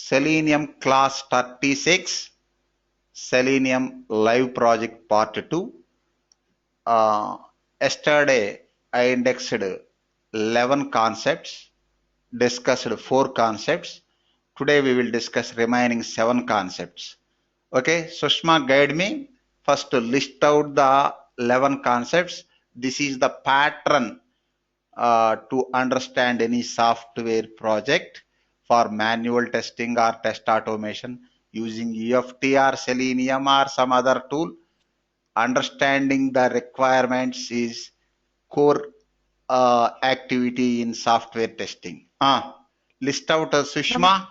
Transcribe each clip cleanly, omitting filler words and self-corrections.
Selenium class 36, Selenium live project part 2. Yesterday I indexed 11 concepts, discussed 4 concepts. Today we will discuss remaining 7 concepts. Okay, Sushma, guide me. First, list out the 11 concepts. This is the pattern to understand any software project for manual testing or test automation using UFT or Selenium or some other tool. Understanding the requirements is core activity in software testing. List out Sushma.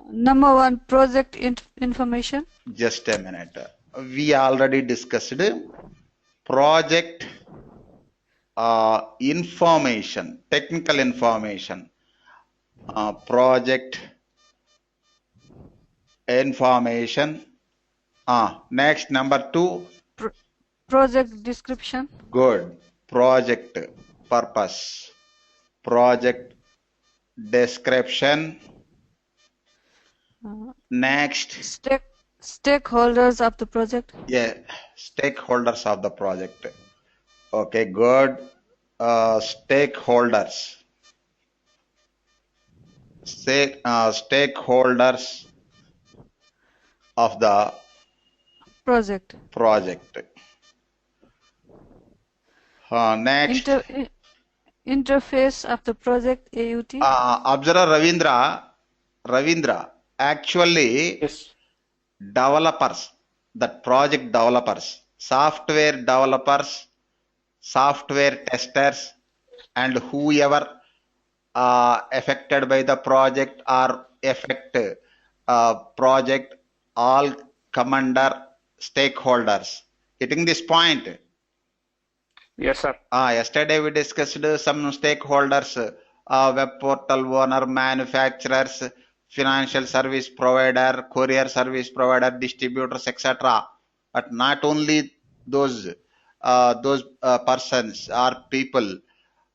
Number 1, project information. Just a minute. We already discussed project information, technical information. Project information. Next, number 2. Project description. Good. Project purpose. Project description. Next. Stakeholders of the project. Yeah, stakeholders of the project. Okay, good. Stakeholders. Stakeholders of the project. Next. Interface of the project, AUT. Observe Ravindra. Actually, yes. Developers, that project developers, software developers, software testers, and whoever affected by the project or affect project, all come under stakeholders. Getting this point? Yes, sir. Yesterday we discussed some stakeholders, web portal owner, manufacturers, financial service provider, courier service provider, distributors, etc. But not only those persons or people,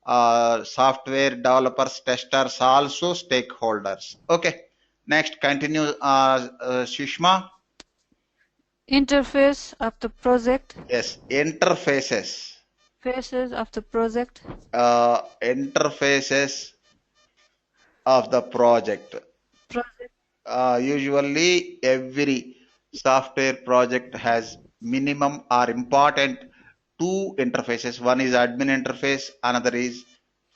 software developers, testers, also stakeholders. Okay. Next, continue, Sushma. Interface of the project. Yes, interfaces. Faces of the project. Interfaces of the project. Usually every software project has minimum or important 2 interfaces. One is admin interface, another is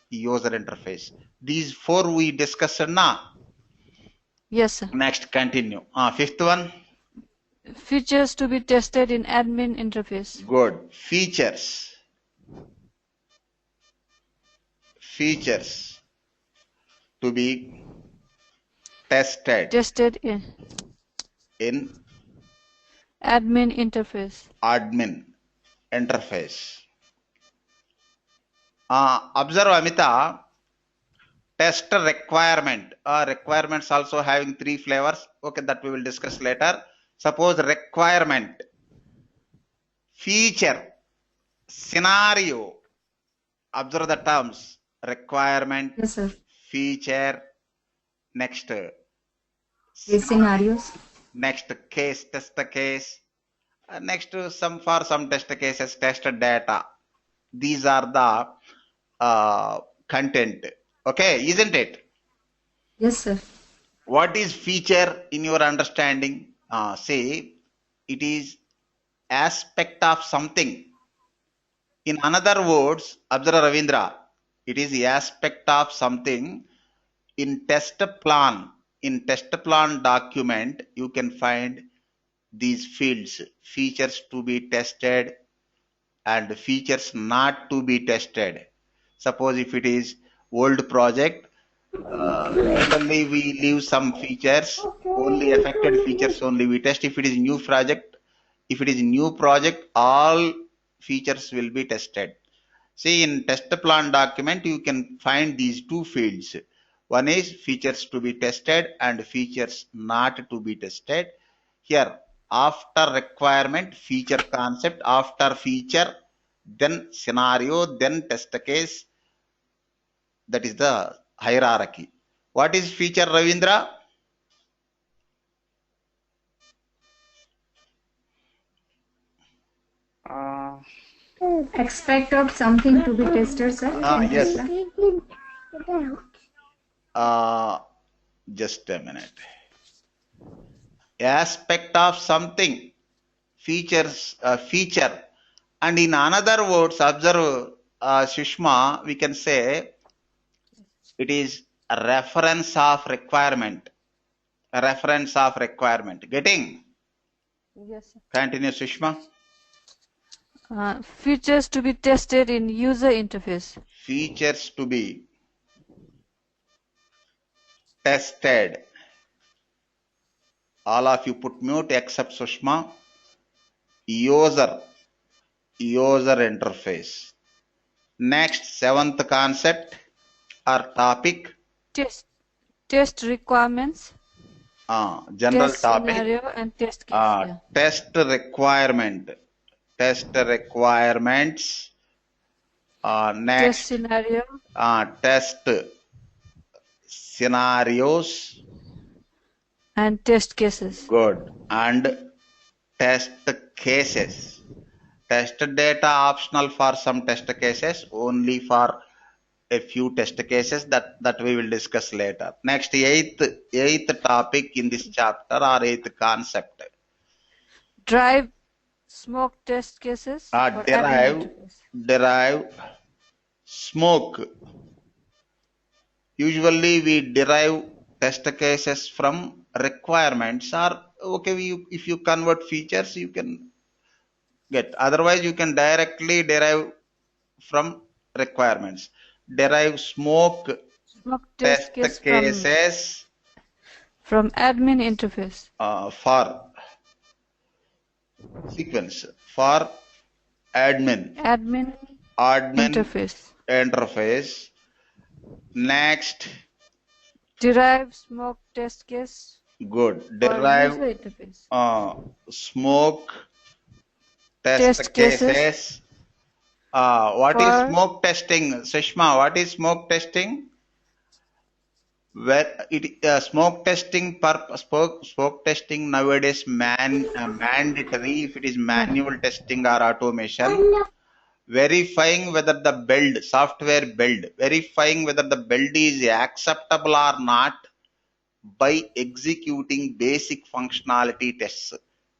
user interface. These 4 we discussed now. Yes, sir. Next, continue. Fifth one. Features to be tested in admin interface. Good. Features to be tested in admin interface. Observe, Amita, test requirement. Requirements also having 3 flavors. Okay, that we will discuss later. Suppose requirement, feature, scenario. Observe the terms. Requirement, yes, sir. Feature, next scenarios, next case, test case, next some test cases, test data. These are the content. Okay, isn't it? Yes, sir. What is feature in your understanding? Say it is aspect of something. In other words, observe Ravindra, it is the aspect of something. In test plan document, you can find these fields: features to be tested and features not to be tested. Suppose if it is old project, generally we leave some features, only affected features only we test. If it is new project, all features will be tested. See, in test plan document, you can find these 2 fields. One is features to be tested and features not to be tested. Here, after requirement, feature concept, after feature, then scenario, then test case. That is the hierarchy. What is feature, Ravindra? Uh, Expect of something to be tested, sir. Can you Yes. explain? Just a minute. Aspect of something, feature. And in another words, observe, Sushma, we can say it is a reference of requirement. A reference of requirement. Getting? Yes, sir. Continue, Sushma. Features to be tested in user interface. Features to be tested. All of you put mute except Sushma. User interface. Next, seventh concept or topic. Test requirements, General test topic. scenario, and test case. Yeah. Test requirement. Test requirements. Test Next, scenario test scenarios. and test cases. Good. And test cases. Test data optional for some test cases, only for a few test cases that we will discuss later. Next, eighth topic in this chapter or eighth concept. Drive smoke test cases for admin Derive smoke. Usually we derive test cases from requirements, or okay, if you convert features you can get. Otherwise you can directly derive from requirements. Derive smoke test case cases from admin interface. For sequence for admin interface. Next, derive smoke test case. Good. Derive user interface. Smoke test cases. What is smoke testing, Sushma? What is smoke testing? Where it smoke testing smoke testing nowadays mandatory if it is manual testing or automation. Verifying whether the build software build, verifying whether the build is acceptable or not by executing basic functionality tests.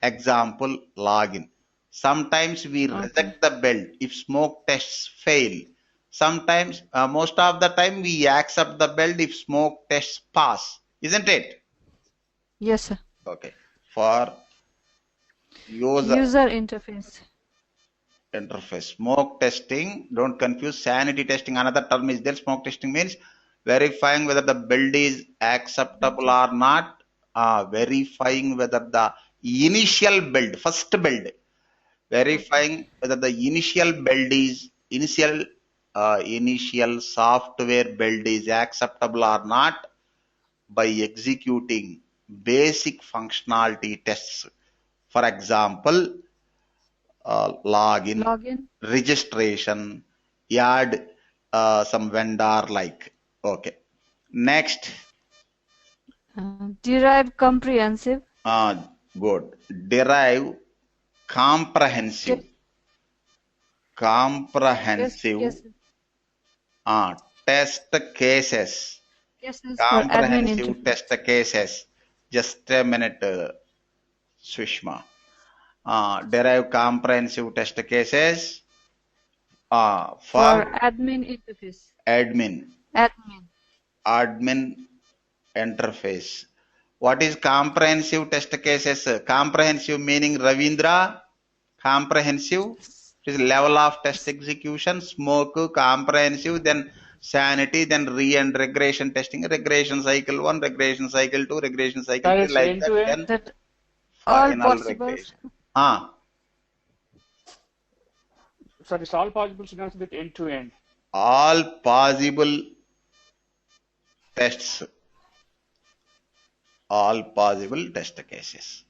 Example, login. Sometimes we reject the build if smoke tests fail. Sometimes, most of the time, we accept the build if smoke tests pass. Isn't it? Yes, sir. Okay. For user interface. Smoke testing, don't confuse sanity testing. Another term is there. Smoke testing means verifying whether the build is acceptable or not. Verifying whether the initial build, first build, verifying whether the initial build is initial software build is acceptable or not by executing basic functionality tests. For example, login, registration, add some vendor like. Okay. Next. Derive comprehensive. Good. Derive comprehensive. Test cases. Comprehensive test cases. Just a minute, Sushma. Derive comprehensive test cases for admin interface. Admin interface. What is comprehensive test cases? Comprehensive meaning Ravindra? Comprehensive is level of test execution, smoke, comprehensive, then sanity, then and regression testing, regression cycle 1, regression cycle 2, regression cycle 3, like that, then final regression. Sorry, it's all possible scenarios with end to end. All possible tests. All possible test cases.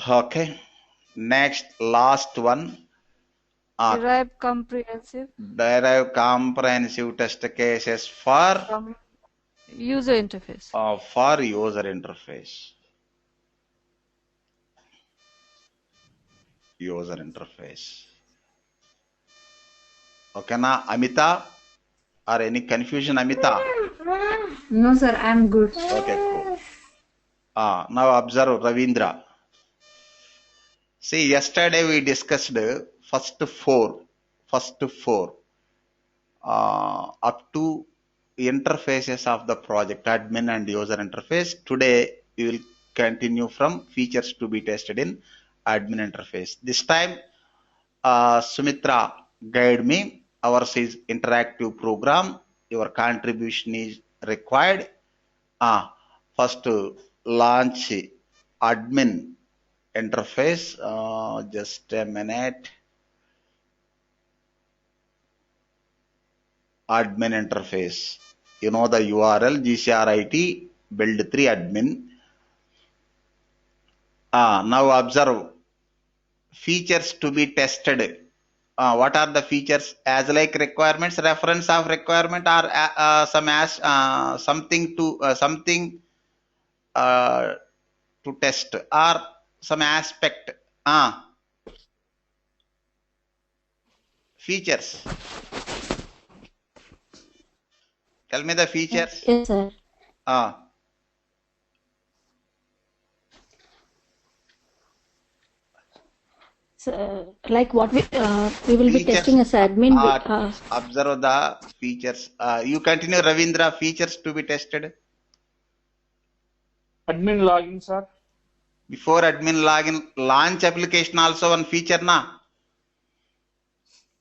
Okay. Next, last one. Derive comprehensive test cases for user interface. For user interface. user interface. Okay, na Amita or any confusion, Amita? No, sir, I'm good. Okay, cool. Now observe Ravindra. See, yesterday we discussed first four up to interfaces of the project, admin and user interface. Today we will continue from features to be tested in admin interface. This time Sumitra guide me. Ours is interactive program. Your contribution is required. First launch admin interface. Just a minute. Admin interface. You know the URL gcrit build 3 admin. Now observe features to be tested. What are the features? As like requirements, reference of requirement, or something uh, to test, or some aspect. Features. Tell me the features. Yes, sir. Uh, So, like what we will be features. testing as admin. Observe the features. You continue, Ravindra. Features to be tested. Admin login, sir. Before admin login, launch application also one feature na.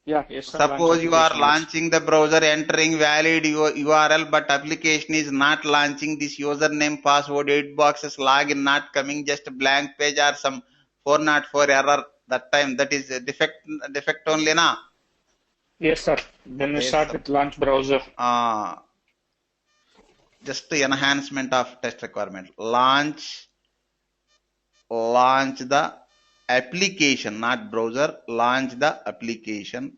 Yeah, yes, sir. Launch Suppose you are application, yes. launching the browser, entering valid URL, but application is not launching. This username, password, 8 boxes, login not coming, just a blank page or some 404 error. That time that is a defect only na. Yes, sir. Then we Yes, start with launch browser. Just the enhancement of test requirement. Launch the application, not browser. Launch the application.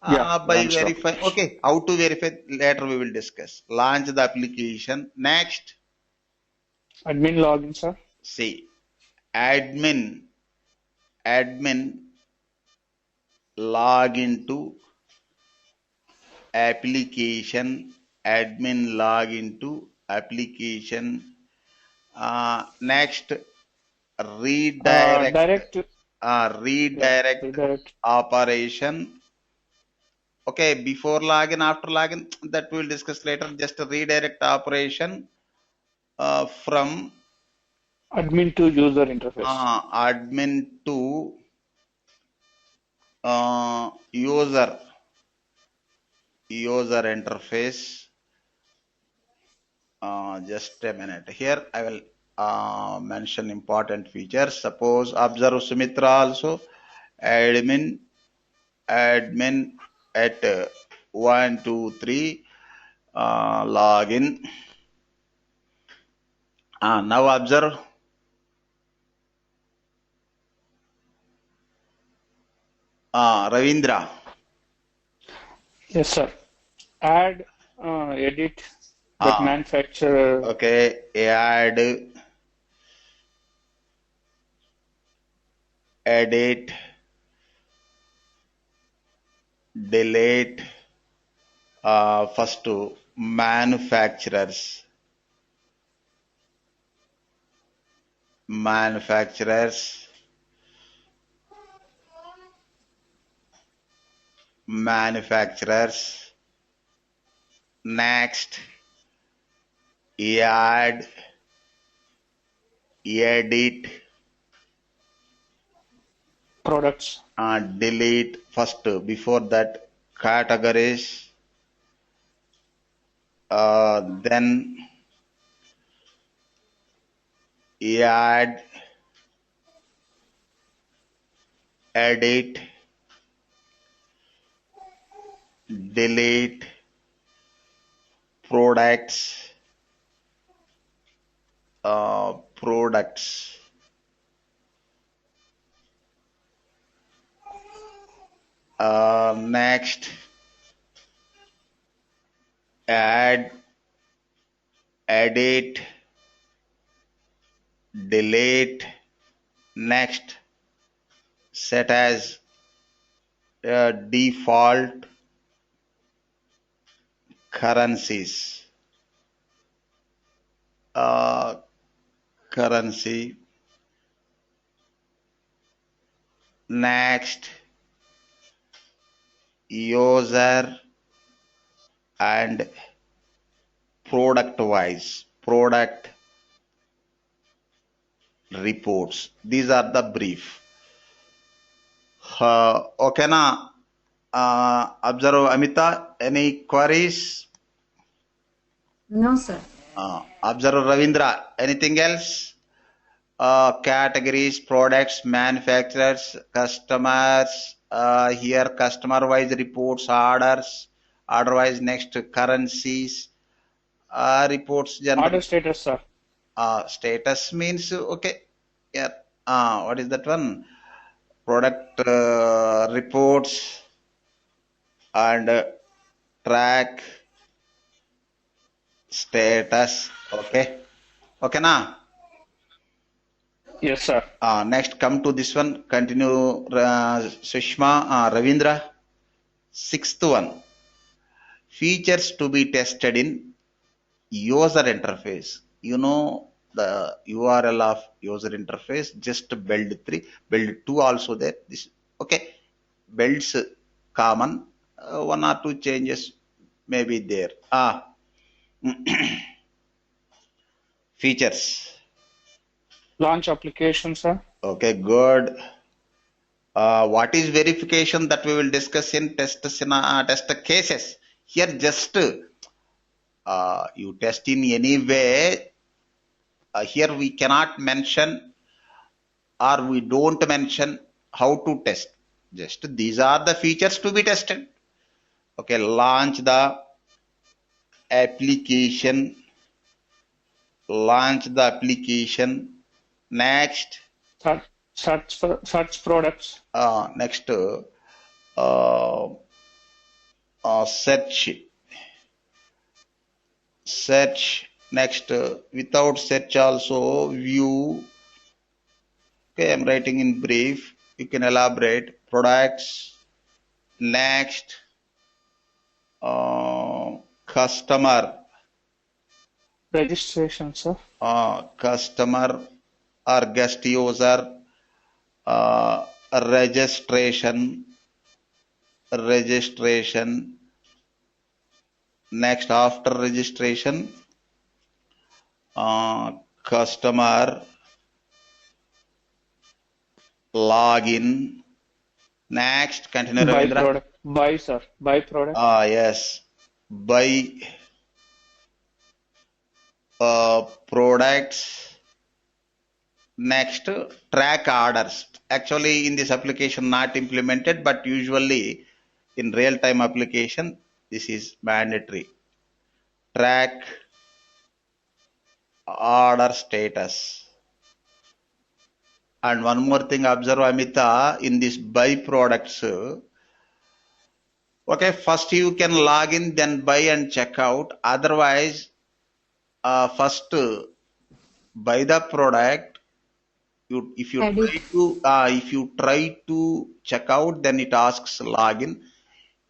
Yeah, By launch the verify. application. Okay, how to verify later we will discuss. Launch the application. Next, Admin login, sir. see admin log into application. Admin log into application. Next, redirect. Direct. Yeah, redirect. Operation. Okay, before login, after login, that we will discuss later. Just a redirect operation from Admin to user interface. admin to user interface. Just a minute. Here I will mention important features. Suppose observe Sumitra also admin at 1 2 3 login. Now observe Ravindra. Yes, sir. Add, edit that manufacturer. Okay, add, edit, delete. First to manufacturers. Manufacturers. Next, add, edit, Products. delete. First, before that, categories. Then add, edit, delete, products. Products. Next, add, edit, delete. Next, set as default currencies. Currency. Next, user and product wise, product reports. These are the brief. Okay na? Observe Amita, any queries? No, sir. Observe Ravindra, anything else? Categories, products, manufacturers, customers, here customer wise reports, orders, order wise next currencies, reports Order generally. status, sir. Status means okay. Yeah. What is that one? Product reports and track status. Okay. Okay, na. Yes, sir. Next, come to this one. Continue, Sushma, Ravindra. Sixth one. Features to be tested in user interface. You know the URL of user interface. Just build 3, build 2 also there. This okay. Builds common. One or two changes may be there. Features. Launch application, sir. Okay, good. What is verification that we will discuss in test cases? Here, just you test in any way. Here we cannot mention or we don't mention how to test. Just these are the features to be tested. Okay, launch the application. Launch the application. Next, Search products. next, uh, search. Next, without search also view. Okay, I'm writing in brief. You can elaborate. Products. Next, customer. Registration, sir. Customer or guest user. Registration. Next, after registration, customer login. Next, continue, Buy Ravindra. product. Buy, sir. Buy product. Yes, buy products. Next, track orders. Actually, in this application, not implemented, but usually in real-time application, this is mandatory. Track order status. And one more thing, observe Amita, in this buy products, okay, first you can log in, then buy and check out. Otherwise, first buy the product. If you Edit. try to check out, then it asks login.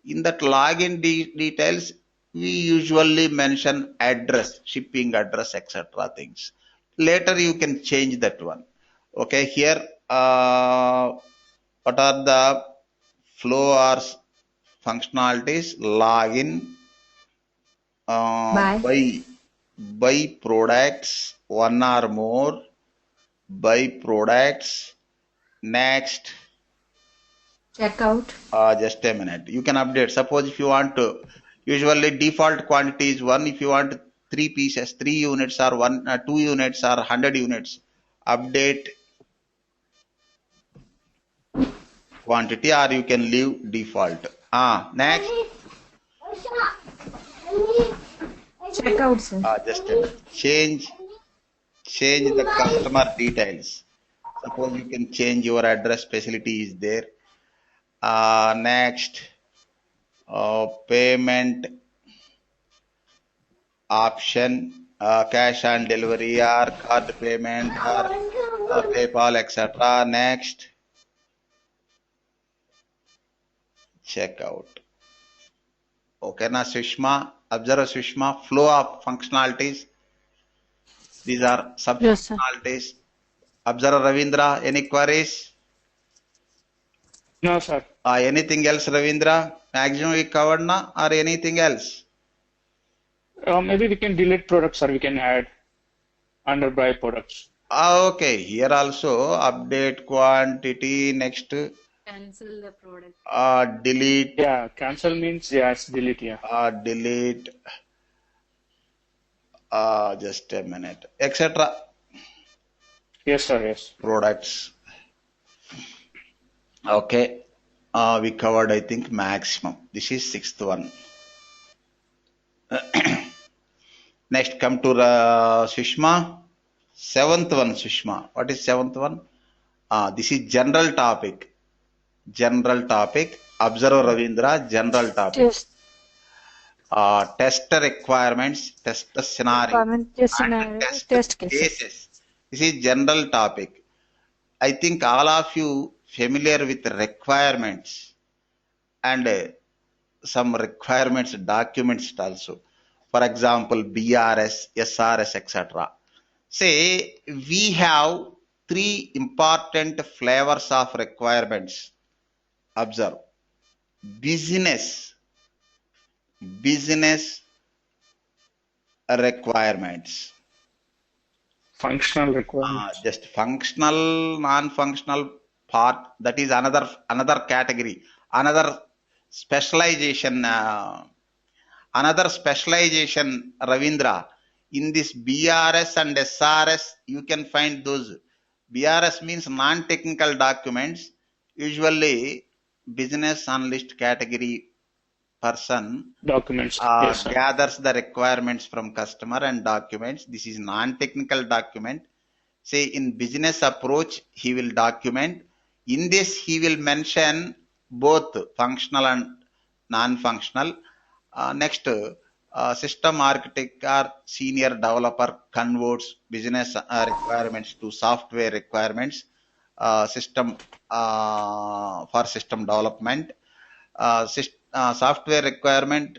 In that login details, we usually mention address, shipping address, etc. things. Later you can change that one. Okay, here what are the flow or functionalities? Login, Buy. buy products, one or more, buy products. Next, Checkout. just a minute. You can update. Suppose if you want to, usually default quantity is 1. If you want 3 pieces, 3 units or 2 units or 100 units, update quantity or you can leave default. Next, Checkout, sir. just a minute. Change the customer details. Suppose you can change your address facility is there. Next, payment option, cash on delivery or card payment or PayPal, etc. Next, check out. Okay, now Sushma, observe Sushma, flow of functionalities. These are Yes, sir. sub-functionalities. Observe Ravindra, any queries? No, sir. Anything else, Ravindra? Maximum we covered na, or anything else? Maybe we can delete products or we can add under by products. Okay, here also update quantity. Next, Cancel the product. delete, Yeah, cancel means yes, delete. Yeah. delete. Just a minute, etc. Yes, sir. Yes. Products. Okay, we covered I think maximum. This is sixth one. Next, come to Sushma. Seventh one, Sushma. What is seventh one? This is general topic. General topic. Observe Ravindra. General topic. Test Test requirements, test the scenario, requirement, test and scenario, test test cases. cases. This is general topic. I think all of you familiar with requirements and some requirements documents also. For example, BRS, SRS, etc. Say we have three important flavors of requirements. Observe business, business requirements. Functional requirements. Just functional, non-functional part. That is another category, another specialization. Another specialization, Ravindra. In this BRS and SRS, you can find those. BRS means non-technical documents. Usually, business analyst category person Documents. Yes, sir. gathers the requirements from customer and documents. This is non-technical document. Say in business approach, he will document. In this, he will mention both functional and non-functional. Next, system architect or senior developer converts business requirements to software requirements. System for system development. Software requirement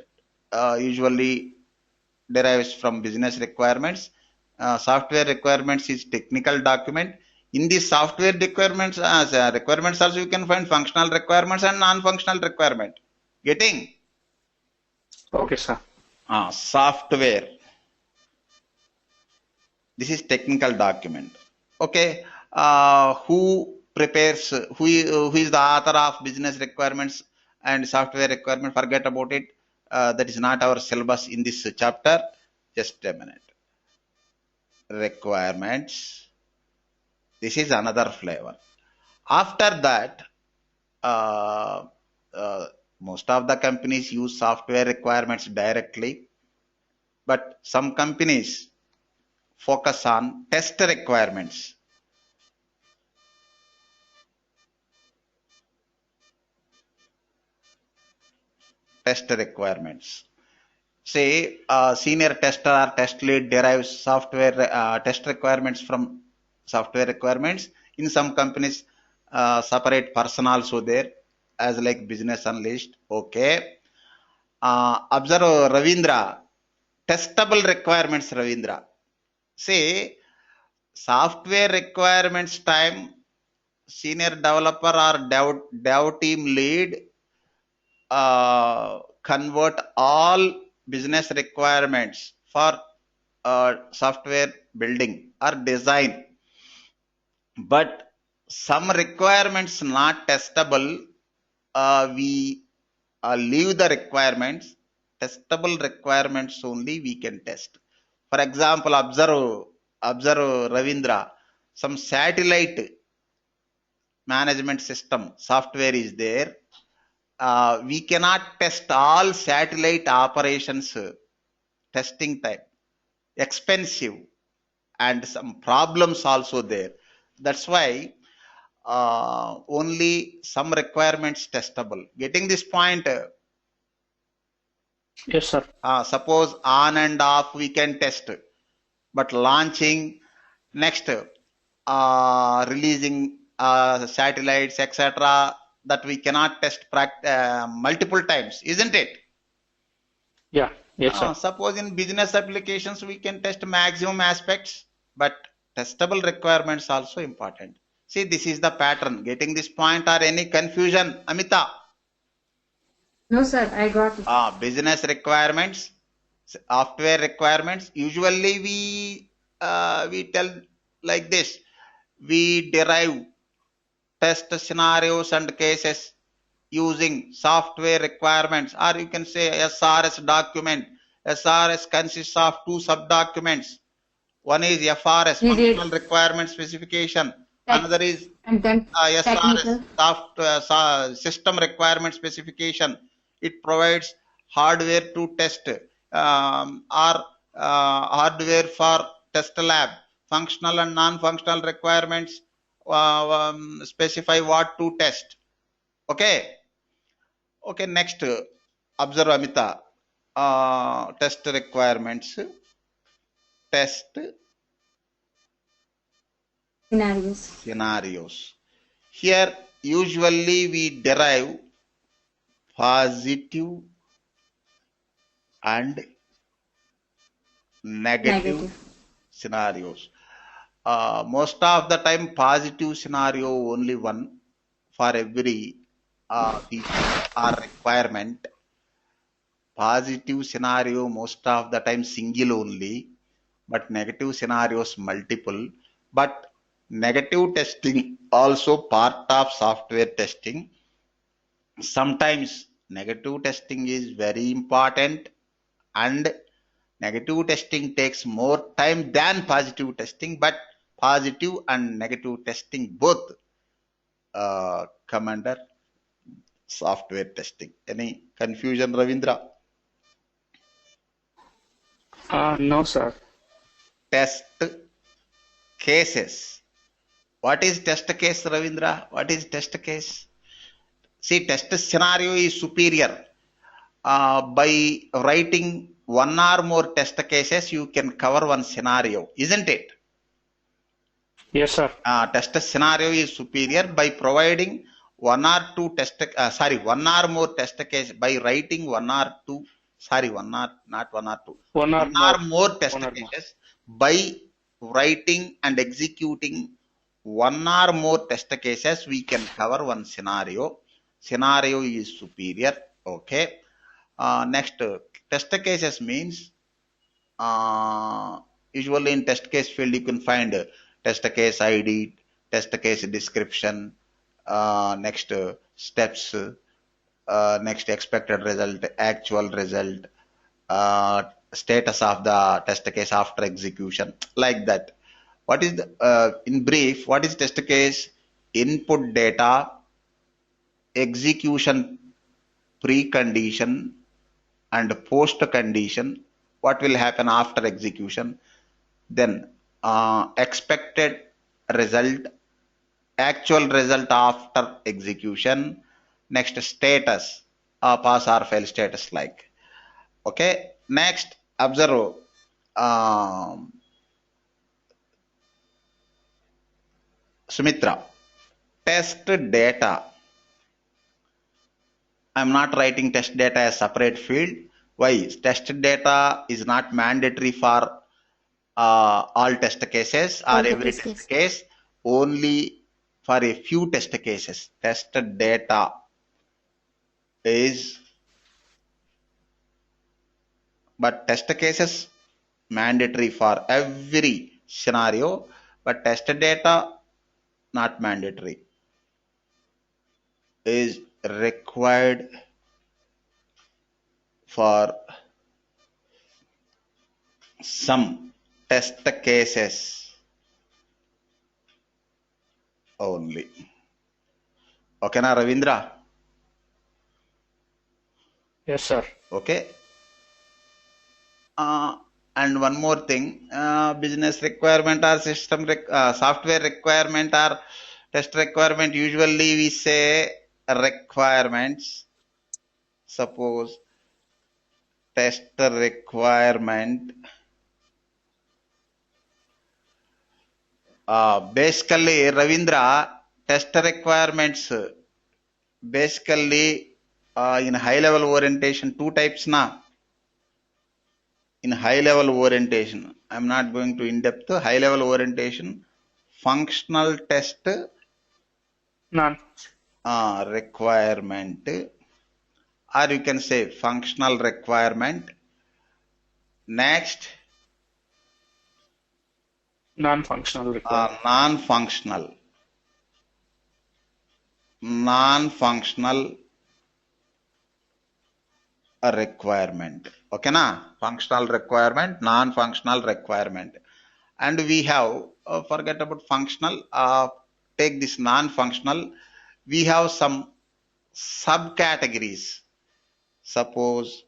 usually derives from business requirements. Software requirements is technical document. In the software requirements also you can find functional requirements and non-functional requirement. Getting? Okay, sir. Software. This is technical document. Okay. Who prepares? Who is the author of business requirements and software requirement? Forget about it. That is not our syllabus in this chapter. Just a minute. Requirements. This is another flavor. After that, uh, uh, most of the companies use software requirements directly, but some companies focus on test requirements. Test requirements. Say, senior tester or test lead derives software test requirements from software requirements. In some companies, separate person also there as like business analyst. Okay. Observe Ravindra. Testable requirements, Ravindra. Say, software requirements time, senior developer or dev team lead convert all business requirements for software building or design, but some requirements not testable. We leave the requirements. Testable requirements only we can test. For example, observe Ravindra. Some satellite management system software is there. We cannot test all satellite operations. Testing time expensive and some problems also there. That's why only some requirements testable. Getting this point? Yes, sir. Suppose on and off we can test, but launching, next releasing satellites, etc. that we cannot test multiple times, isn't it? Yeah. Yes, sir. Suppose in business applications we can test maximum aspects, but testable requirements also important. See, this is the pattern. Getting this point or any confusion, Amita? No, sir, I got it. Business requirements, software requirements. Usually we tell like this. We derive test scenarios and cases using software requirements, or you can say SRS document. SRS consists of two sub-documents. One is FRS, We did functional requirement specification. tech Another is and then SRS, technical. system requirement specification. It provides hardware to test or hardware for test lab. Functional and non-functional requirements specify what to test. Okay. Okay. Next, observe Amita. Test requirements. Test Scenarios. Here, usually we derive positive and negative Negative. scenarios. Most of the time, positive scenario only one for every feature or requirement. Positive scenario most of the time single only, but negative scenarios multiple. But negative testing also part of software testing. Sometimes negative testing is very important, and negative testing takes more time than positive testing, but positive and negative testing both come under software testing. Any confusion, Ravindra? No, sir. Test cases. What is test case, Ravindra? What is test case? See, test scenario is superior. By writing one or more test cases, you can cover one scenario, isn't it? Yes, sir. Test scenario is superior by providing one or two one or more test case by writing one or two, not one or two, One or one more. or more test One or more. cases by writing and executing one or more test cases, we can cover one scenario. Scenario is superior. Okay. Next, test cases means uh, usually in test case field you can find test case ID, test case description, next steps, next expected result, actual result, status of the test case after execution, like that. What is the, in brief, what is test case? Input data, execution precondition, and post condition, what will happen after execution, then expected result, actual result after execution, next status, pass or fail status, like. Okay. Next, observe Sumitra. Test data. I'm not writing test data as separate field. Why? Test data is not mandatory for all test cases or All the every test test case. case, only for a few test cases. Test data is, but test cases mandatory for every scenario, but test data not mandatory, is required for some test cases only. Okay, na Ravindra? Yes, sir. Okay. Uh, and one more thing, business requirement or software requirement or test requirement, usually we say requirements. Suppose test requirement, basically Ravindra, test requirements basically in high level orientation, two types na. In high level orientation, I'm not going to in depth. High level orientation, functional test Non. requirement, or you can say functional requirement. Next, Non-functional requirement. non-functional requirement. Okay, na? Functional requirement, non-functional requirement. And we have, forget about functional, take this non-functional, we have some subcategories. Suppose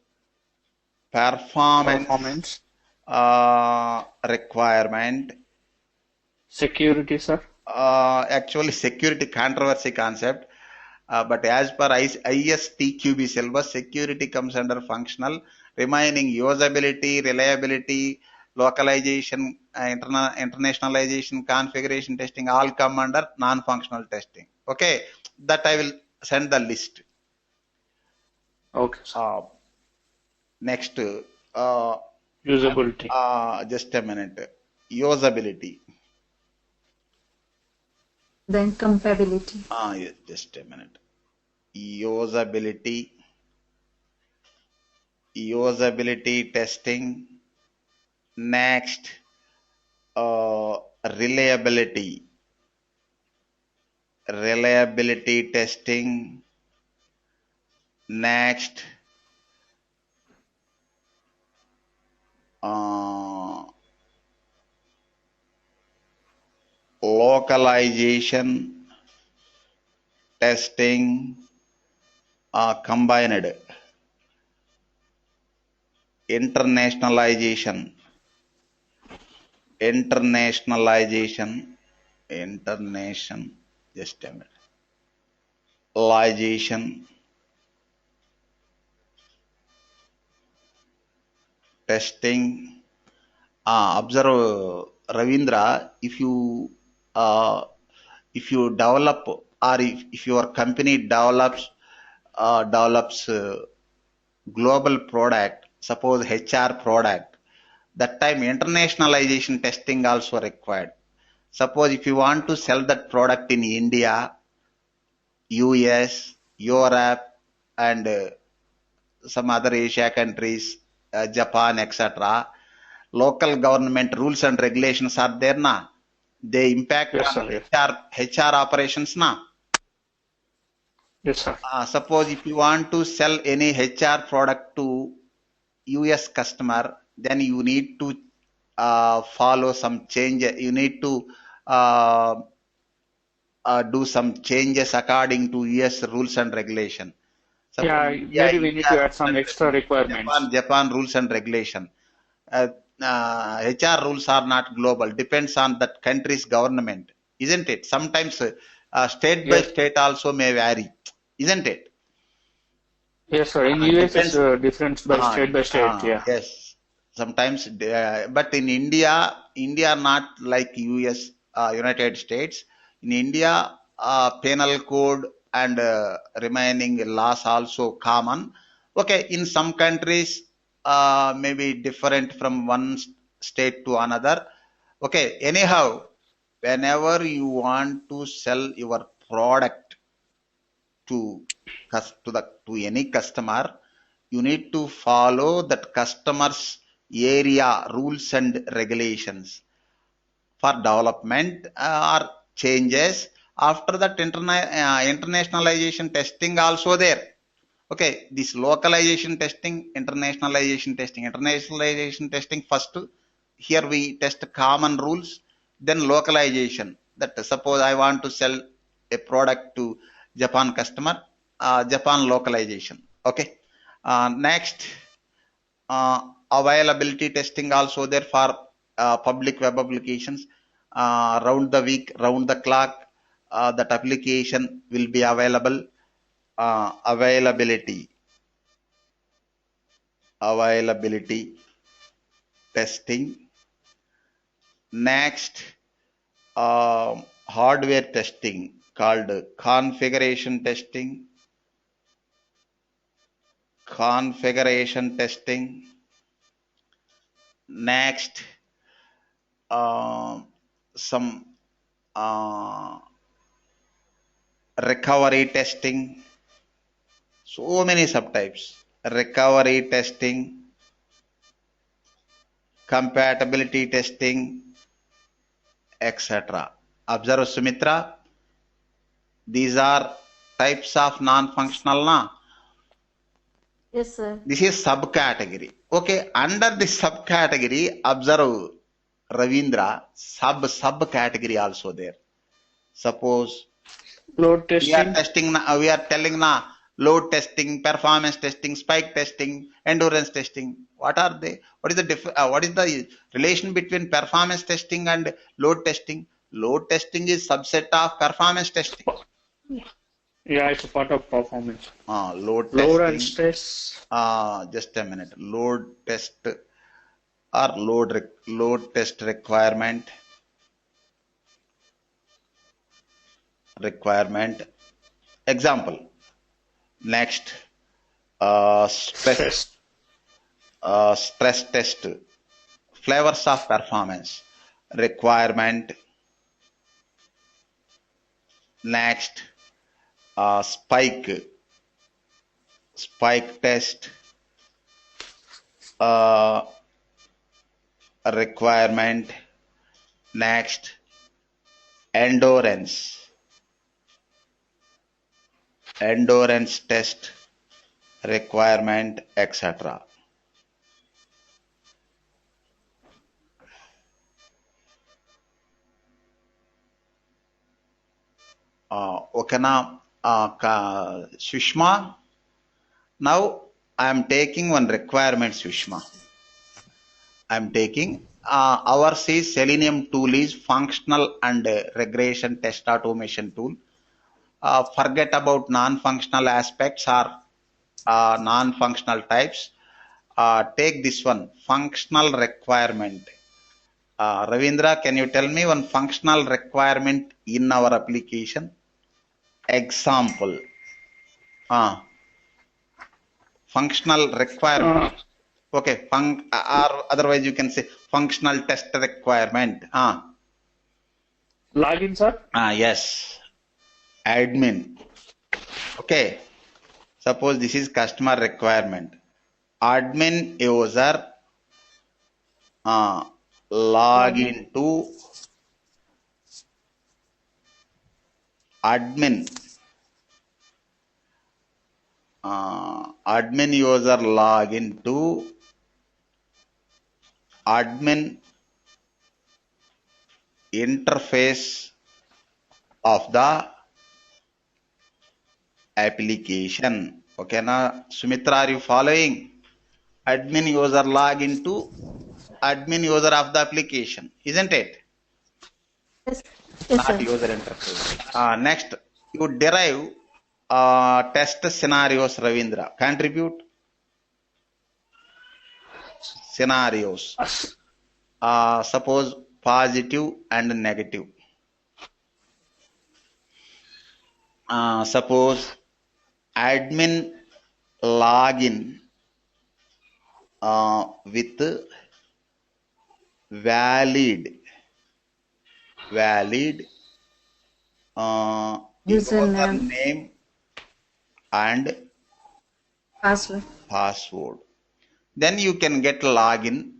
performance Performance. requirement. Security, sir. Actually security controversy concept, but as per ISTQB syllabus, security comes under functional, remaining usability, reliability, localization, internationalization, configuration testing all come under non-functional testing. Okay, that I will send the list. Okay, sir. Next, Usability. just a minute, usability. Then compatibility. Yes, just a minute. Usability testing. Next, reliability testing. Next, localization testing, combined. Internationalization, just a minute, ligation testing. Observe, Ravindra, uh, if you develop, or if your company develops global product, suppose HR product, that time internationalization testing also required. Suppose if you want to sell that product in India, US, Europe, and some other Asia countries, Japan, etc., local government rules and regulations are there na. They impact Yes, on sir. Yes. HR operations na. Yes, sir. Suppose if you want to sell any HR product to US customer, then you need to follow some change. You need to uh, do some changes according to US rules and regulation. Suppose Yeah, India, maybe we need India to add rules some and extra requirements. Japan rules and regulation. HR rules are not global. Depends on that country's government, isn't it? Sometimes state by Yes. state also may vary, isn't it? Yes, sir. In US, it's Depends. different by state. Yeah. Yes. Sometimes, but in India not like US, United States. In India, penal code and remaining laws also common. Okay, in some countries, maybe different from one state to another. Okay, anyhow, whenever you want to sell your product to to any customer, you need to follow that customer's area rules and regulations for development or changes. After that, internationalization testing also there. Okay, this localization testing, internationalization testing first. Here we test common rules, then localization. That suppose I want to sell a product to Japan customer, Japan localization. Okay, next, availability testing also there for public web applications. Round the week, round the clock, that application will be available. Availability testing. Next, hardware testing called configuration testing. configuration testing. Next, some recovery testing. So many subtypes. Recovery testing, compatibility testing, etc. Observe, Sumitra. These are types of non-functional. Yes, sir. This is subcategory. Okay, under this subcategory, observe, Ravindra, subcategory also there. Suppose Load we are testing. testing, we are telling na load testing, performance testing, spike testing, endurance testing. What are they? What is the relation between performance testing and load testing? Load testing is subset of performance testing. Yeah, it's a part of performance. Load Load and testing. stress. Just a minute. Load test or load test requirement. Example. Next, Stress. stress test. Flavors of performance. Requirement. Next, spike test. Requirement. Next, endurance test, requirement, etc. Okay, now, Sushma, now I am taking one requirement, Sushma. I am taking our Selenium tool is functional and regression test automation tool. Forget about non-functional aspects or non-functional types. Take this one, functional requirement. Ravindra, can you tell me one functional requirement in our application? Example. Functional requirement. Okay, or otherwise you can say functional test requirement. Login, sir. Yes. Admin. Okay. Suppose this is customer requirement. Admin user log into admin user log into admin interface of the application. Okay, now Sumitra, are you following? Admin user log into admin user of the application, isn't it? Yes, yes, Not sir. user interface. Next, you derive test scenarios, Ravindra. Contribute scenarios. Suppose positive and negative. Suppose admin login with valid username and password. Then you can get login.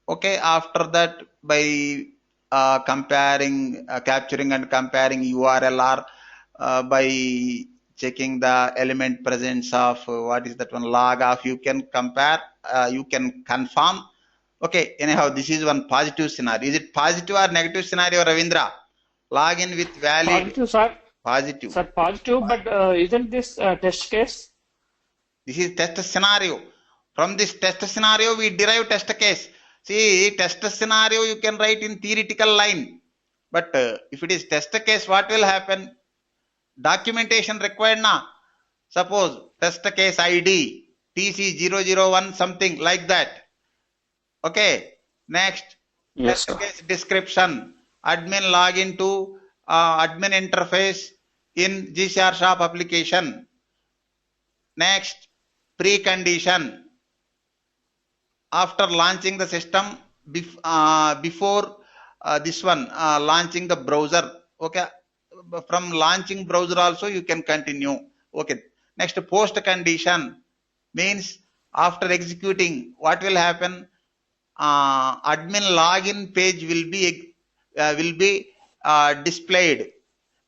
Okay, after that by capturing and comparing URL or by checking the element presence of what is that one log of, you can compare, you can confirm. Okay, anyhow, this is one positive scenario. Is it positive or negative scenario, Ravindra? Login with valid. Positive, sir. Positive. Sir, positive, but isn't this test case? This is test scenario. From this test scenario, we derive test case. See, test scenario you can write in theoretical line. But if it is test case, what will happen? Documentation required na. Suppose test case ID TC001 something like that. Okay. Next, Yes, test sir. case description. Admin login to admin interface in G# shop application. Next, precondition after launching the system before this one launching the browser. Okay, from launching browser also you can continue. Okay, next post condition means after executing what will happen, admin login page will be displayed.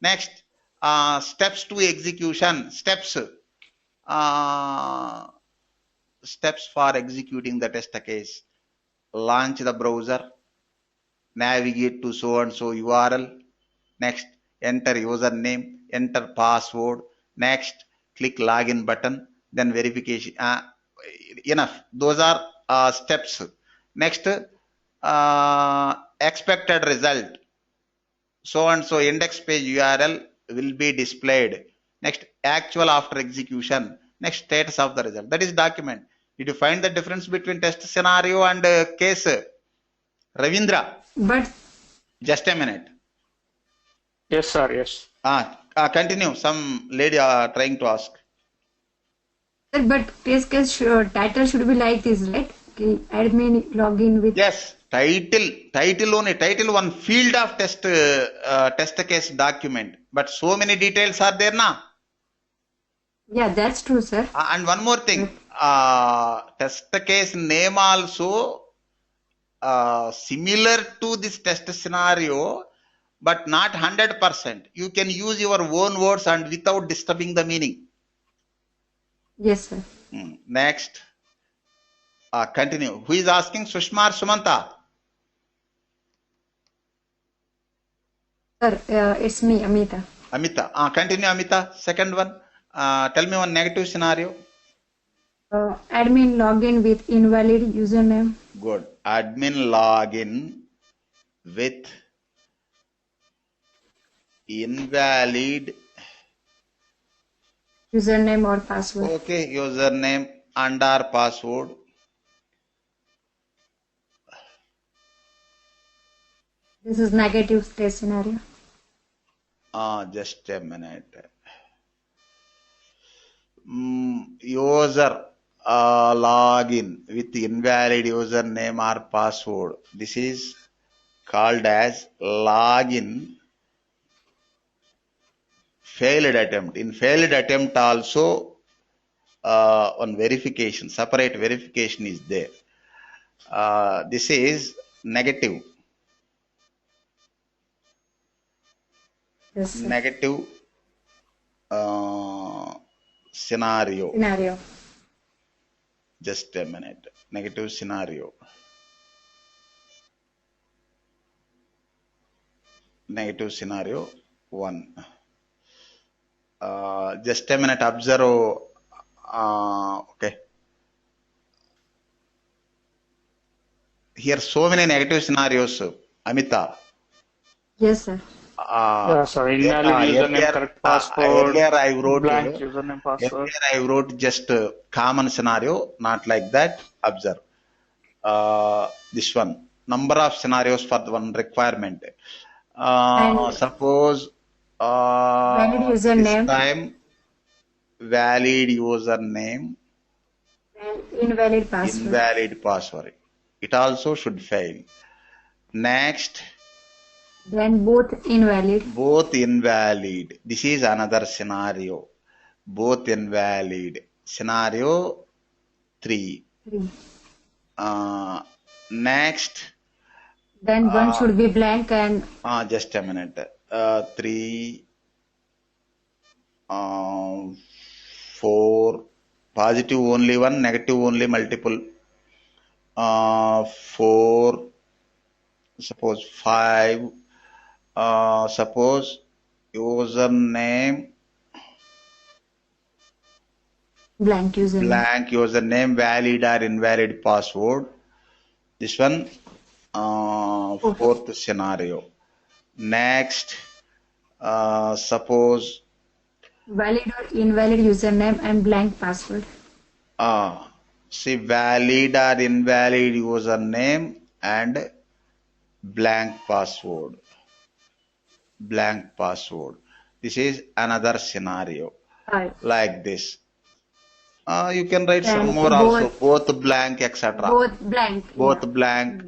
Next, steps to execution, uh, steps for executing the test case. Launch the browser, navigate to so and so URL. Next, enter username, enter password. Next, click login button, then verification. Enough. Those are steps. Next, expected result. So and so index page URL will be displayed. Next, actual after execution. Next, status of the result. That is document. Did you find the difference between test scenario and case? Ravindra, But just a minute. Yes, sir. Yes. Continue. Some lady trying to ask. sir, but test case title should be like this, right? Okay, admin login with. Yes, title only, title one field of test case document. But so many details are there now. Yeah, that's true, sir. And one more thing, test case name also similar to this test scenario, but not 100%. You can use your own words and without disturbing the meaning. Yes, sir. Next, continue. Who is asking? Sushma or Sumanta? Sir, it's me, Amita. Amita. Continue, Amita. Second one. Tell me one negative scenario. Admin login with invalid username. Good. Admin login with invalid. Username or password. Okay, username and or password. This is negative test scenario. Just a minute. User login with invalid username or password. This is called as login failed attempt. In failed attempt also on verification, separate verification is there. This is negative. Yes, sir. Negative scenario. Scenario. Just a minute. Negative scenario. Negative scenario 1. Just a minute. Observe. Okay. Here so many negative scenarios, Amita. Yes, sir. Yeah, sir. Invalid username, correct password. Earlier I wrote blank username, password. Earlier I wrote just common scenario, not like that. Observe. This one. Number of scenarios for the one requirement. Suppose Valid username. this time valid username, And invalid password. invalid password. It also should fail. Next, Then both invalid. both invalid. This is another scenario. Both invalid. Scenario 3. 3. Next, Then one should be blank and just a minute. 3, 4, positive only one, negative only multiple. 4, suppose 5, suppose username, blank username. blank username, valid or invalid password. This one, fourth scenario. Next, suppose Valid or invalid username and blank password. see valid or invalid username and blank password. Blank password. This is another scenario. Right. Like this. You can write some And more also, both blank, etc. both blank. Both Yeah. blank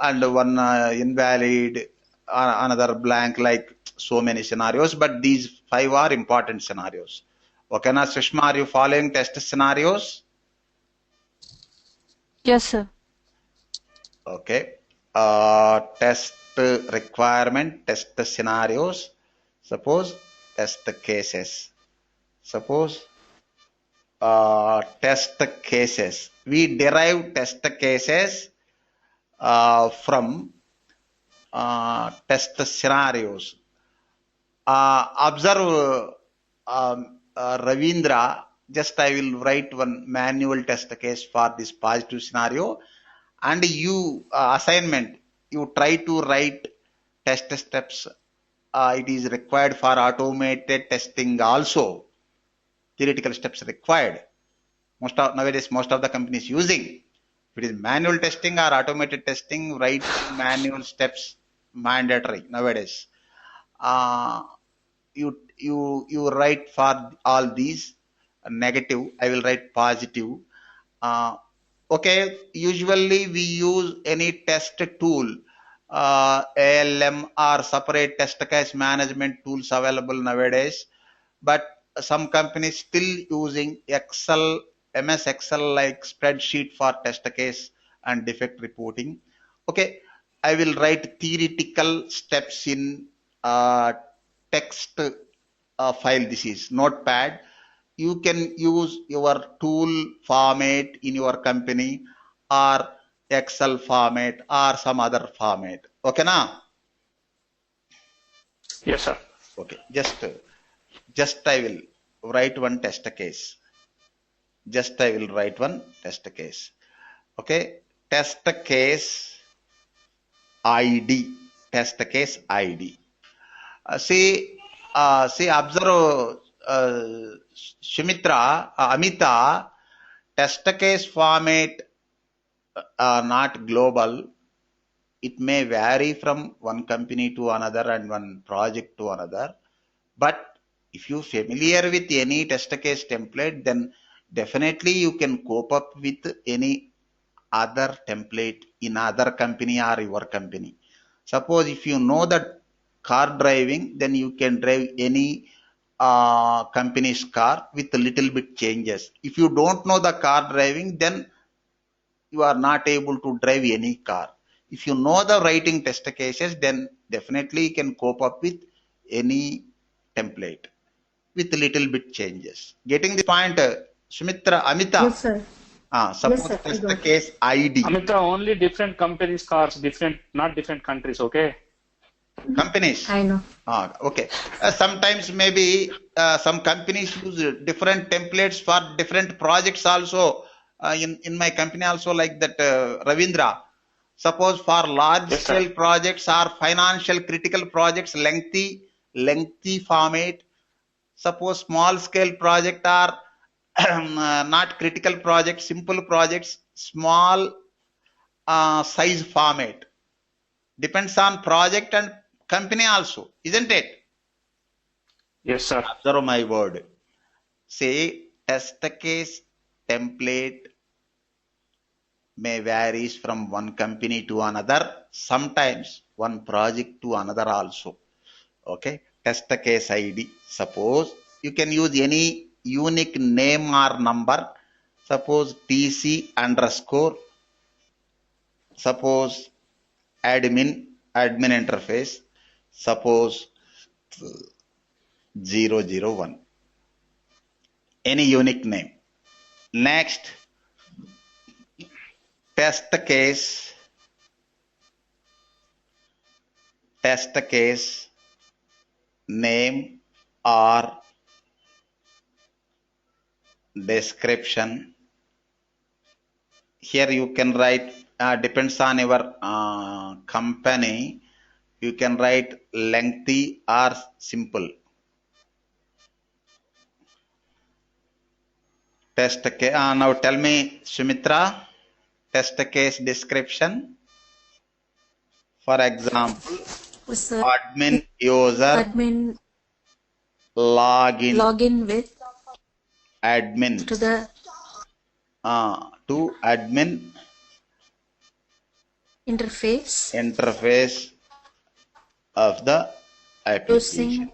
and one invalid, another blank, like so many scenarios. But these five are important scenarios. Okay, now Sushma, are you following test scenarios? Yes, sir. Okay. Test requirement, test scenarios. Suppose test cases. Suppose test cases. We derive test cases from test scenarios. Observe Ravindra. Just I will write one manual test case for this positive scenario, and you assignment. You try to write test steps. It is required for automated testing also. Theoretical steps required. Nowadays most of the companies using. If it is manual testing or automated testing, write manual steps mandatory nowadays. Uh, you write for all these negative. I will write positive. uh, okay, usually we use any test tool, ALM or separate test case management tools available nowadays, but some companies still using Excel, MS Excel like spreadsheet for test case and defect reporting. Okay, I will write theoretical steps in text file. This is notepad. You can use your tool format in your company, or Excel format or some other format. Okay now? Yes, sir. Okay, just I will write one test case. Just I will write one test case. Okay, test case ID. Test case ID. See, observe, Shumitra, Amita, test case format not global. It may vary from one company to another and one project to another. But if you familiar with any test case template, then definitely you can cope up with any other template in other company or your company. Suppose if you know that car driving, then you can drive any company's car with a little bit changes. If you don't know the car driving, then you are not able to drive any car. If you know the writing test cases, then definitely you can cope up with any template with little bit changes. Getting this point, Sumitra, Amita, Yes, sir. Yes, suppose sir. I test got it. case ID. Amita, only different companies, cars, different, not different countries, okay? Companies. I know. Okay. Sometimes maybe some companies use different templates for different projects also. In my company also like that, Ravindra. Suppose for large Yes, sir. scale projects or financial critical projects, lengthy format. Suppose small scale project are not critical projects, simple projects, small size format. Depends on project and company also, isn't it? Yes, sir. Observe my word. Say test case template may varies from one company to another, sometimes one project to another also. Okay, test case ID. Suppose you can use any unique name or number. Suppose TC underscore. Suppose admin interface. Suppose 001. Any unique name. Next, test case name or description. Here you can write, depends on your company, you can write lengthy or simple. Test case. Now tell me, Sumitra, test case description. For example, Yes, sir. admin user Admin login. login with admin to the to admin interface of the application. using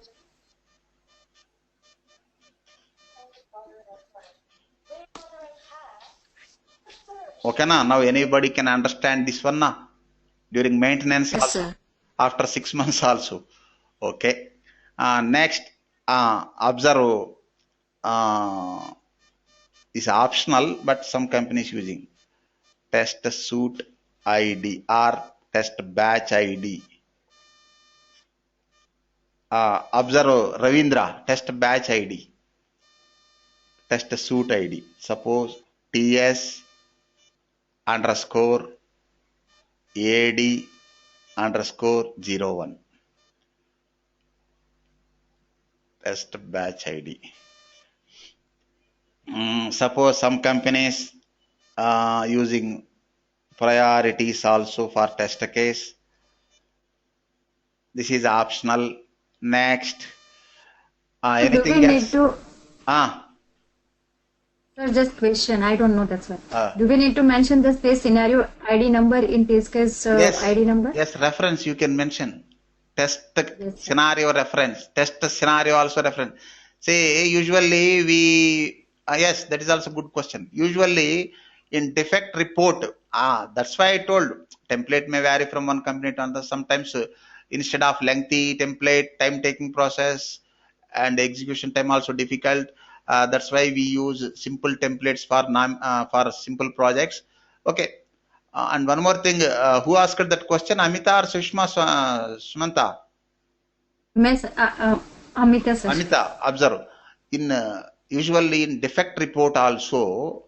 Okay, now anybody can understand this one now during maintenance yes also sir. after 6 months also. Okay. Next, observe is optional, but some companies using test suite ID or test batch ID. Observe Ravindra test batch ID, test suite ID. Suppose TS underscore AD underscore 01 test batch ID. Suppose some companies using priorities also for test case. This is optional. Next, So do we anything need else? to, Ah, sir, just question, I don't know, that's why. uh, Do we need to mention this test scenario ID number in test case yes, ID number? yes, reference you can mention. Test Yes, sir. scenario reference. Test scenario also reference. Say, usually we, yes, that is also good question. Usually in defect report, that's why I told template may vary from one company to another. Sometimes instead of lengthy template, time taking process and execution time also difficult. That's why we use simple templates for simple projects. Okay. And one more thing, who asked that question, Amita or Sumanta? Miss Amita sir. Amita, observe. In usually in defect report also,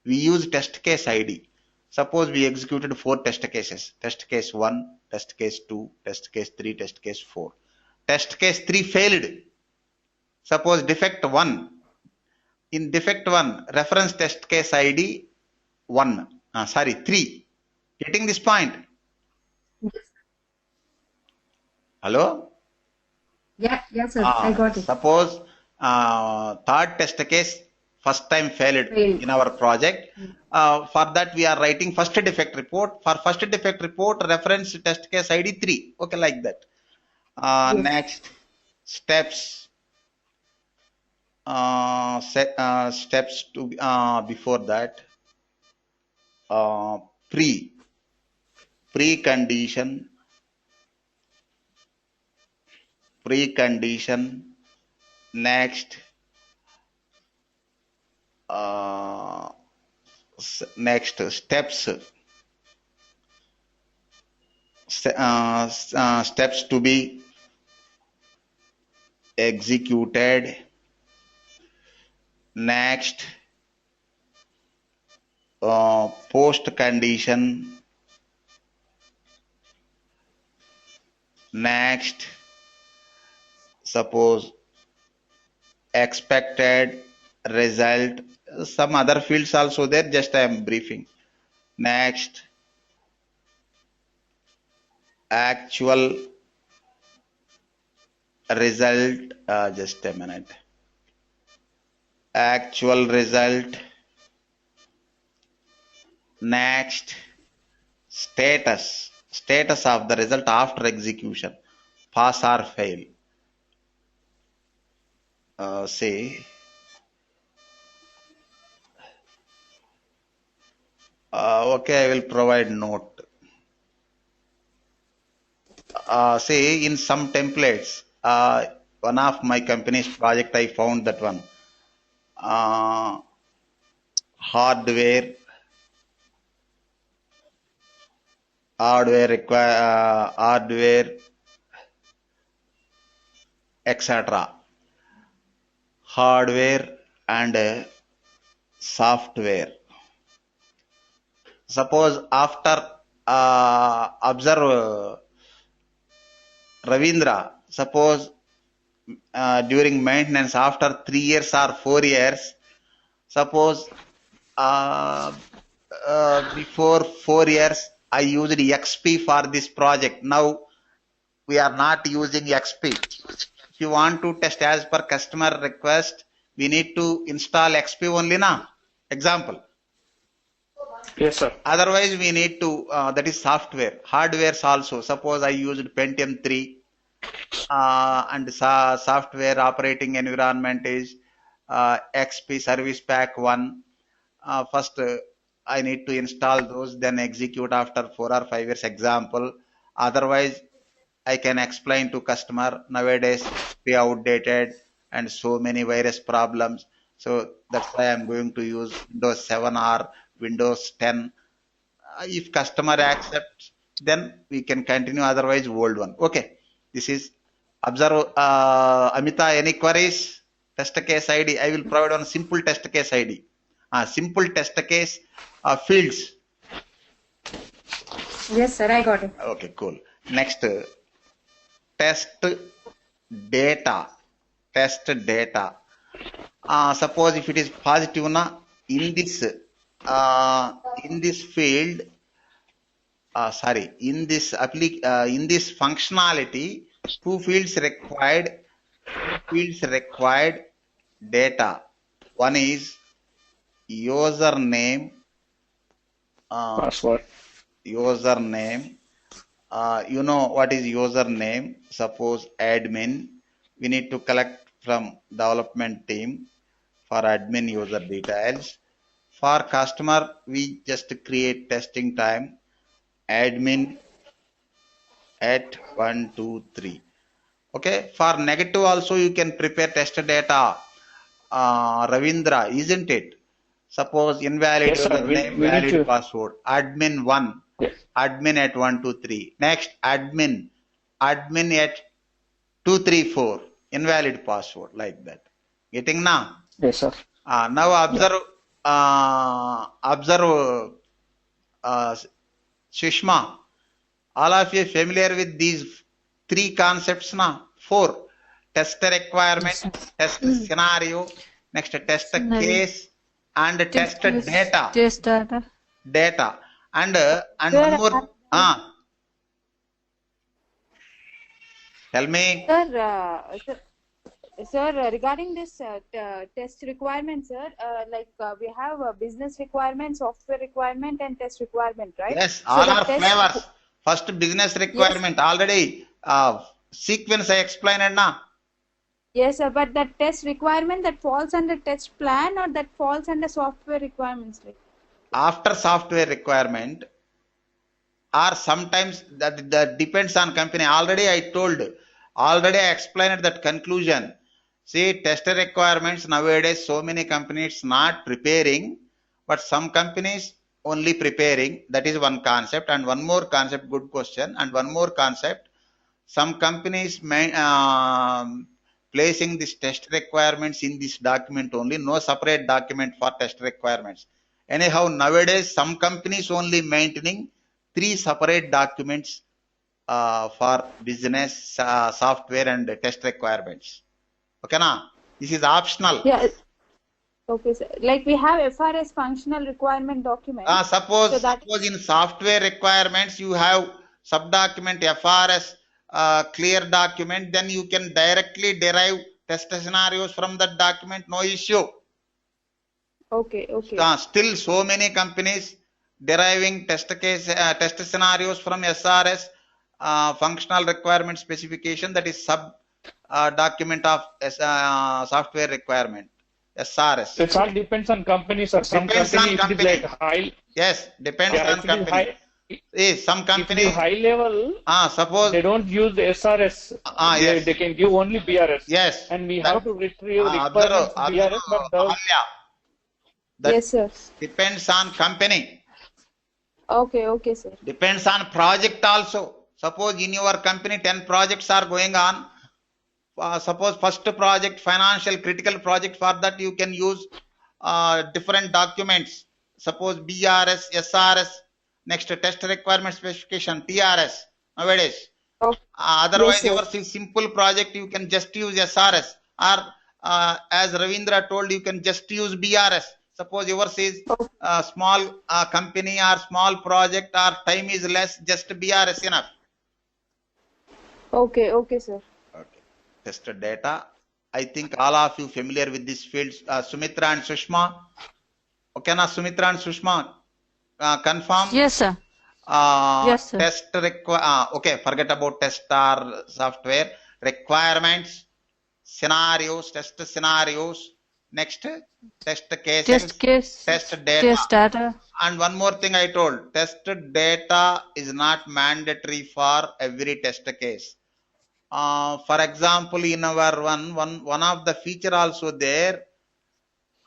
we use test case ID. Suppose we executed 4 test cases: test case 1, test case 2, test case 3, test case 4. Test case 3 failed. Suppose defect 1. In defect 1, reference test case ID 1. 3. Getting this point? Yes. Hello? Yeah, yes, sir, I got it. Suppose third test case first time failed Failed. in our project. For that we are writing first defect report. For first defect report, reference test case ID 3. Okay, like that. Yes. Next steps. Steps to before that. Pre precondition next uh, next steps to be executed. Next, post condition. Next, suppose expected result. Some other fields also there, just I am briefing. Next, actual result. Just a minute. Actual result. Next, status of the result after execution, pass or fail. Say okay, I will provide note. Say in some templates, one of my company's project I found that one hardware hardware etc. Hardware and software. Suppose after observe Ravindra, suppose during maintenance after 3 years or 4 years, suppose before 4 years I used XP for this project. Now we are not using XP. If you want to test as per customer request, we need to install XP only na. Example. Yes, sir. Otherwise, we need to, that is software. Hardwares also. Suppose I used Pentium 3 and software operating environment is XP Service Pack 1. First, I need to install those, then execute after 4 or 5 years example. Otherwise, I can explain to customer nowadays be outdated and so many virus problems. So that's why I'm going to use Windows 7 or Windows 10. If customer accepts, then we can continue. Otherwise, old one. Okay. This is observe. Amita, any queries? Test case ID. I will provide one simple test case ID. Simple test case fields. Yes, sir, I got it. Okay, cool. Next, test data. Test data. Suppose if it is positive na in this field, in this functionality, two fields required data. One is username. Password. Username. You know what is username? Suppose admin. We need to collect from development team for admin user details. For customer, we just create testing time. Admin at 1, 2, 3. Okay. For negative also you can prepare test data. Ravindra, isn't it? Suppose invalid Yes, sir. username, We need valid to. password. Admin 1. Yes. Admin at 1, 2, 3. Next, admin at 2, 3, 4. Invalid password, like that. Getting now? Yes, sir. Now observe. Shishma. All of you familiar with these three concepts now? 4. Test requirement, Yes, sir. test scenario, next test Scenario. case, and test Case, data. test data. Data. And Sir, one more. Tell me. Sir, regarding this test requirement, sir, we have a business requirement, software requirement, and test requirement, right? Yes, So all the are test, flavors. First business requirement already sequence I explained now. yes, sir, but that test requirement that falls under test plan or that falls under software requirements, like? After software requirement, or sometimes that depends on company. Already I explained that conclusion. See, test requirements nowadays, so many companies not preparing, but some companies only preparing. That is one concept. And one more concept, good question. And one more concept, some companies placing this test requirements in this document only, no separate document for test requirements. Anyhow, nowadays some companies only maintaining 3 separate documents for business, software and test requirements. Okay, na? This is optional. Yeah. Okay, sir. Like we have FRS functional requirement document. Suppose in software requirements you have subdocument FRS clear document, then you can directly derive test scenarios from that document, no issue. Okay. Still so many companies deriving test scenarios from SRS functional requirement specification, that is sub document of software requirement. SRS. It all depends on companies, or some company it is like high. Yes, depends on company. Some company if it is high level. Suppose they don't use the SRS. Yes. They can give only BRS. Yes. And we have to retrieve requirements BRS, but yes, sir. Depends on company. Okay, sir. Depends on project also. Suppose in your company 10 projects are going on. Suppose first project, financial critical project, for that you can use different documents. Suppose BRS, SRS, next test requirement specification, TRS nowadays. Okay. Otherwise, yes, yours is simple project, you can just use SRS, or as Ravindra told, you can just use BRS. Suppose yours is small company or small project, or time is less, just BRS enough. Okay, sir. Okay. test data. I think all of you familiar with this field. Sumitra and Sushma. Okay, na Sumitra and Sushma, confirm. Yes, sir. Yes, sir. Test okay, forget about test or software. Requirements, scenarios, test scenarios. Next, test cases, Test case, test data. test data. And one more thing I told, test data is not mandatory for every test case. For example, in our one of the feature also there,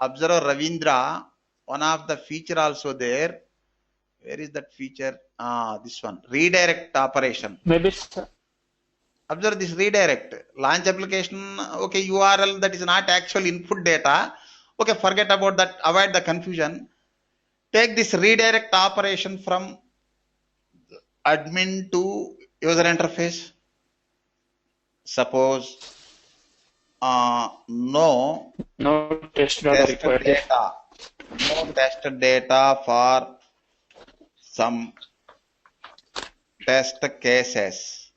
observe Ravindra, one of the feature also there. Where is that feature? This one, redirect operation. Maybe Observe this redirect. Launch application, okay, URL that is not actual input data. Okay, forget about that, avoid the confusion. Take this redirect operation from admin to user interface. Suppose no test data test required. data, no test data for some test cases,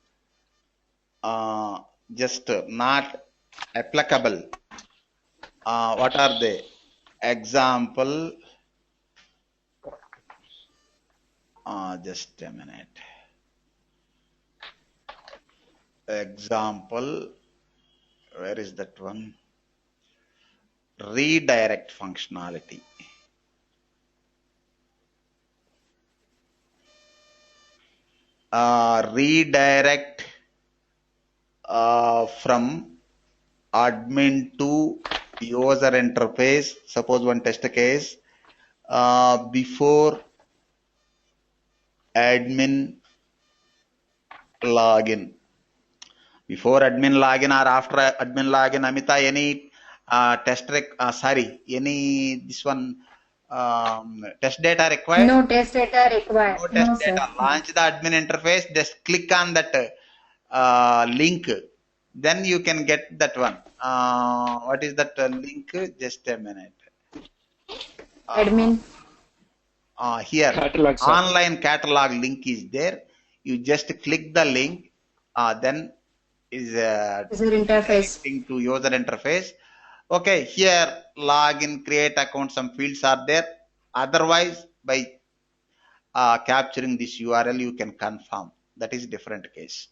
just not applicable. What are they? Example, just a minute. Example, where is that one? Redirect functionality. Redirect from admin to user interface. Suppose one test case, before admin login. Before admin login or after admin login, Amita, any any this one test data required? No test data required. No test No, data. sir. Launch the admin interface. Just click on that link. Then you can get that one. What is that link? Just a minute. Admin. Here, Catalog, sir. online catalog link is there. You just click the link. Then is User interface. directing to user interface. Okay, here login, create account, some fields are there. Otherwise, by capturing this URL, you can confirm. That is different case.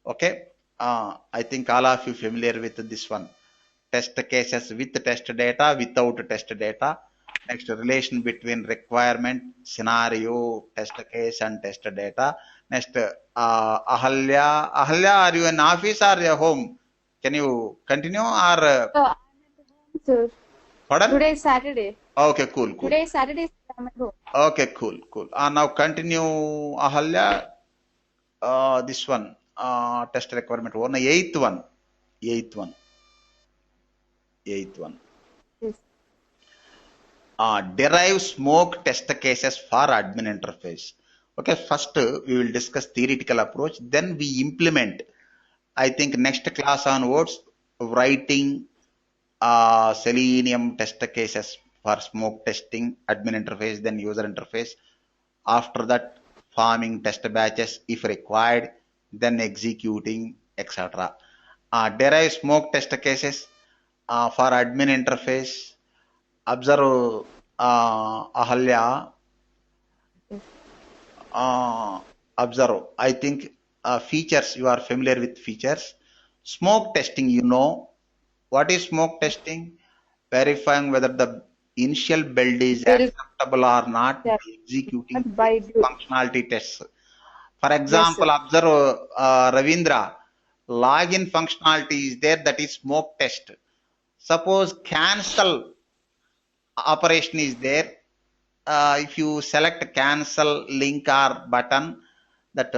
Okay, I think all of you familiar with this one. Test cases with test data, without test data. Next, relation between requirement, scenario, test case, and test data. Next, Ahalya. Ahalya, are you in office or your home? Can you continue or? Sir, Pardon? today is Saturday. Okay, cool. Today is Saturday, so I'm at home. Okay, cool. Now continue, Ahalya. This one, test requirement one, eighth one. Yes. Derive smoke test cases for admin interface. Okay, first we will discuss theoretical approach, then we implement. I think next class onwards, writing Selenium test cases for smoke testing, admin interface, then user interface. After that, forming test batches if required, then executing, etc. Derive smoke test cases for admin interface. Observe, Ahalya. Observe. I think features, you are familiar with features. Smoke testing, you know. What is smoke testing? Verifying whether the initial build is acceptable or not by executing By functionality tests. For Yes, example, sir. observe Ravindra, login functionality is there, that is smoke test. Suppose cancel operation is there. If you select cancel link or button, that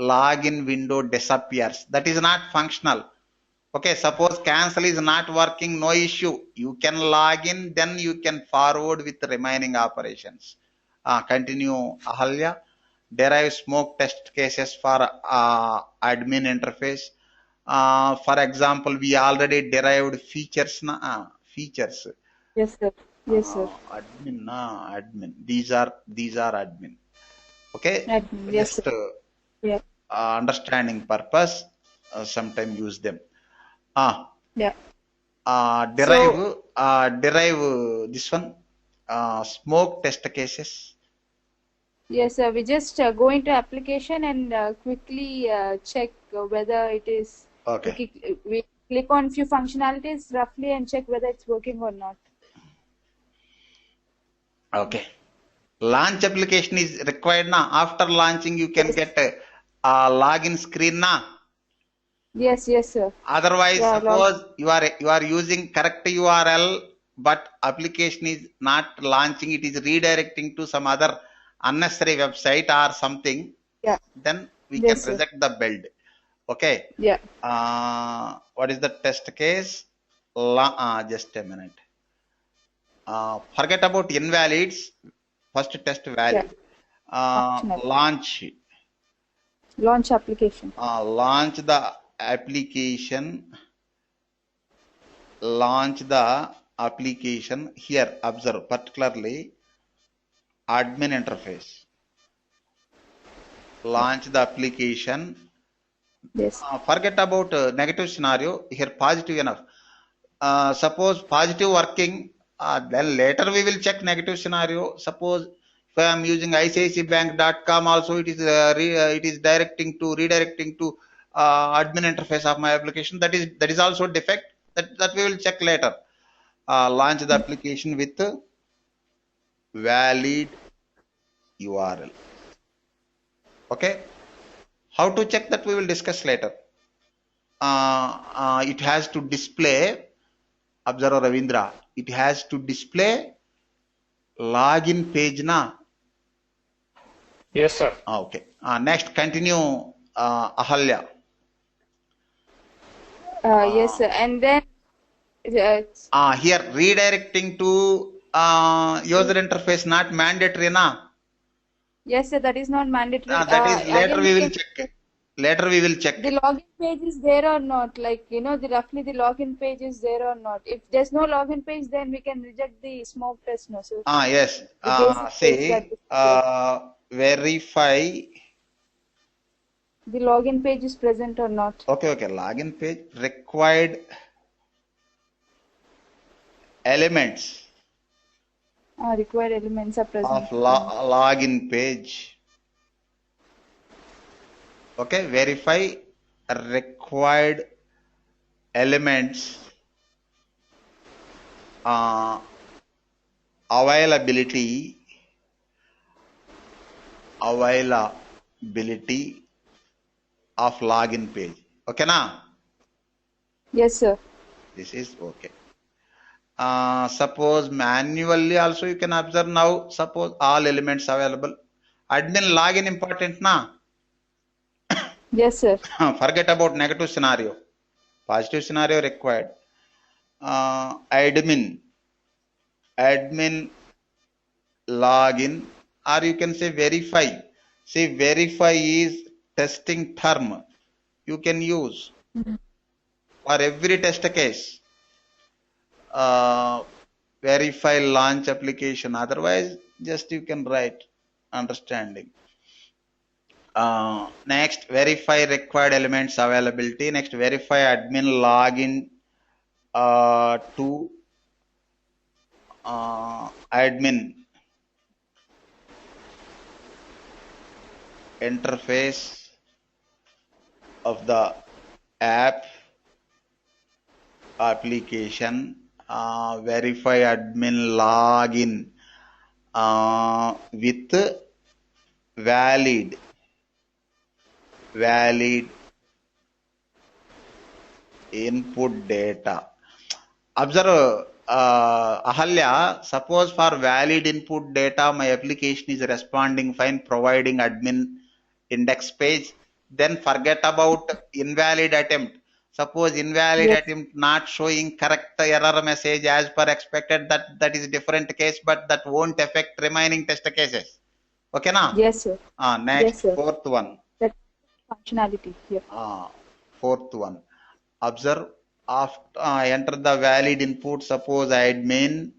login window disappears. That is not functional. Okay, suppose cancel is not working, no issue. You can log in, then you can forward with the remaining operations. Continue, Ahalya. Derive smoke test cases for admin interface. For example, we already derived features. Features. Yes, sir. Yes, sir. Admin. These are admin. Okay. Admin. Yes, Just sir. Yeah. understanding purpose. Sometime use them. Yeah. Derive, So this one, smoke test cases. yes, we just go into application and quickly check whether it is. Okay. We click on few functionalities roughly and check whether it's working or not. Okay. Launch application is required now. After launching, you can Yes. get a login screen now. Yes, yes, sir. Otherwise, Yeah, suppose you are using correct URL, but application is not launching, it is redirecting to some other unnecessary website or something, yeah, then we can yes, sir. reject the build. Okay. Yeah, What is the test case? Just a minute. Forget about invalids. First test yeah. valid. Functional. Launch. Launch application. Launch the application. Launch the application. Here, observe particularly admin interface. Launch the application. Yes. Forget about negative scenario. Here, positive enough. Suppose positive working, then later we will check negative scenario. Suppose if I am using icicibank.com, also it is it is redirecting to admin interface of my application. That is also defect. That we will check later. Launch the application with valid URL. Okay. How to check that we will discuss later. It has to display. Observe Ravindra. It has to display login page na. Yes, sir. Okay. Next, continue, Ahalya. Yes, sir. And then Here redirecting to user interface not mandatory na. yes, sir, that is not mandatory. That is later Again, we we will can check. Later we will check. the login page is there or not, like the roughly the login page is there or not. If there's no login page, then we can reject the smoke test, no, sir. Yes. The basic test that Say verify. the login page is present or not. Okay. Login page required elements Required elements are present. of login page. Okay, verify required elements, availability of login page. Okay na? Yes, sir. This is okay. Suppose manually also you can observe now. Suppose all elements available. Admin login important na? Yes, sir. Forget about negative scenario. Positive scenario required. Admin login, or you can say verify. See, verify is testing term you can use for every test case. Verify launch application. Otherwise, just you can write understanding. Next, verify required elements availability. Next, verify admin login to admin interface of the app application. Verify admin login with valid input data. Observe, Ahalya, suppose for valid input data, my application is responding fine, providing admin index page. Then forget about invalid attempt. Suppose invalid Yes. attempt not showing correct error message as per expected, that is different case, but that won't affect remaining test cases. Okay na? Yes, sir. Next, Yes, sir. fourth one. That functionality. Yeah. Fourth one. Observe, after enter the valid input. Suppose admin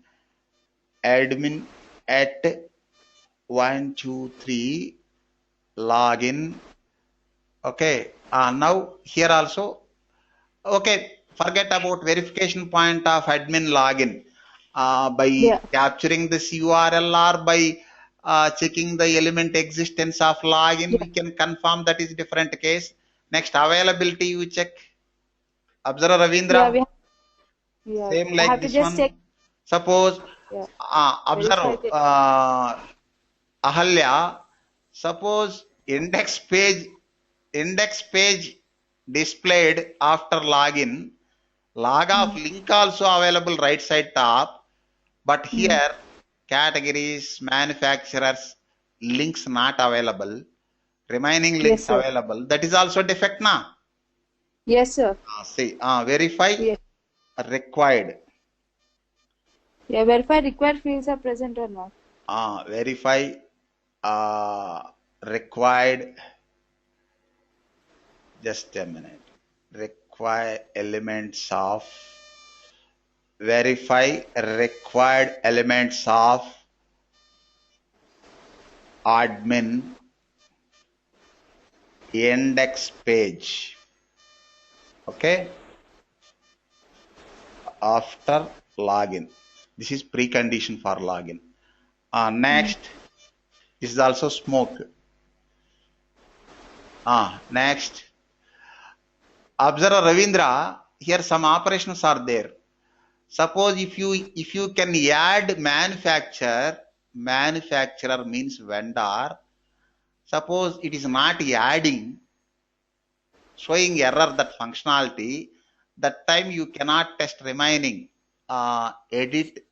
at 123 login. Okay. Now here also. Okay. forget about verification point of admin login. By Yeah. capturing this URL or by checking the element existence of login, Yeah. we can confirm that is different case. Next, availability you check. Observe Yeah, Ravindra, yeah. same I like have to this just check. one. Suppose Yeah. Verify observe the. Ahalya, suppose index page displayed after login, log of Mm. link also available right side top, but Mm. here categories, manufacturers, links not available, remaining links Yes, sir. available. That is also defect na. Yes, sir. See, verify Yes. required. Yeah, verify required fields are present or not. Verify required. Just a minute. Require elements of verify required elements of admin index page. Okay, after login. This is precondition for login. Next, this is also smoke. Next, observe Ravindra. Here some operations are there. Suppose if you can add manufacturer means vendor. Suppose it is not adding, showing error that functionality, that time you cannot test remaining edit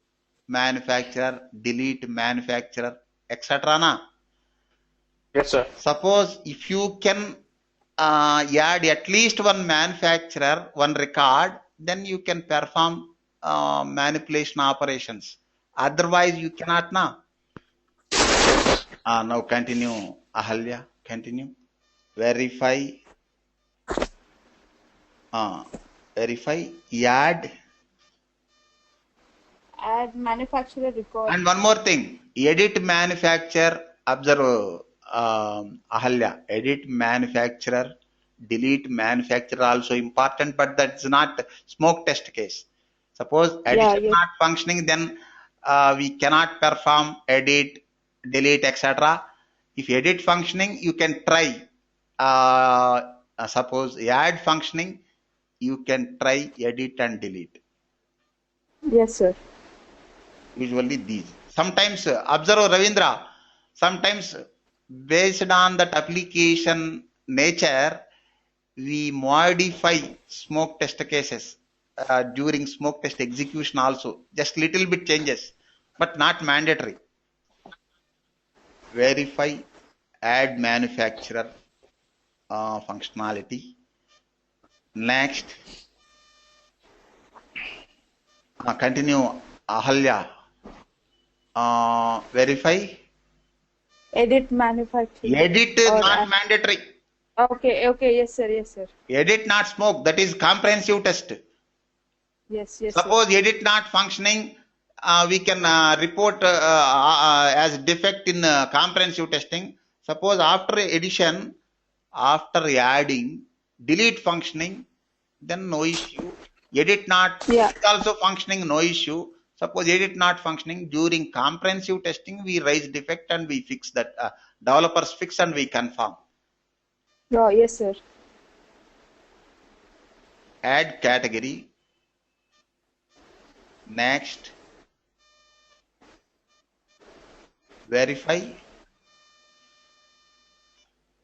manufacturer, delete manufacturer, etc. Na? Yes, sir. Suppose if you can add at least one manufacturer, one record, then you can perform manipulation operations. Otherwise, you cannot na. Now continue, Ahalya. Continue. Verify. Verify. Add. Add manufacturer record. And one more thing. Edit manufacturer. Observe, Ahalya. Edit manufacturer. Delete manufacturer also important, but that's not smoke test case. Suppose Yeah. addition Yes. not functioning, then we cannot perform edit, delete, etc. If edit functioning, you can try. Suppose add functioning, you can try edit and delete. Yes, sir. Usually these. Sometimes observe Ravindra. Sometimes based on that application nature, we modify smoke test cases during smoke test execution also. Just little bit changes, but not mandatory. Verify, add manufacturer functionality. Next, continue Ahalya. Verify, Edit manufacturer. edit Or not mandatory. okay. Okay. Yes, sir. Yes, sir. Edit not smoke. That is comprehensive test. Yes. Yes, sir. Suppose edit not functioning, we can report as defect in comprehensive testing. Suppose after addition, after adding, delete functioning, then no issue. Edit not Yeah. is also functioning, no issue. Suppose edit not functioning, during comprehensive testing, we raise defect and we fix that. Developers fix and we confirm. Oh, yes, sir. Add category. Next, verify.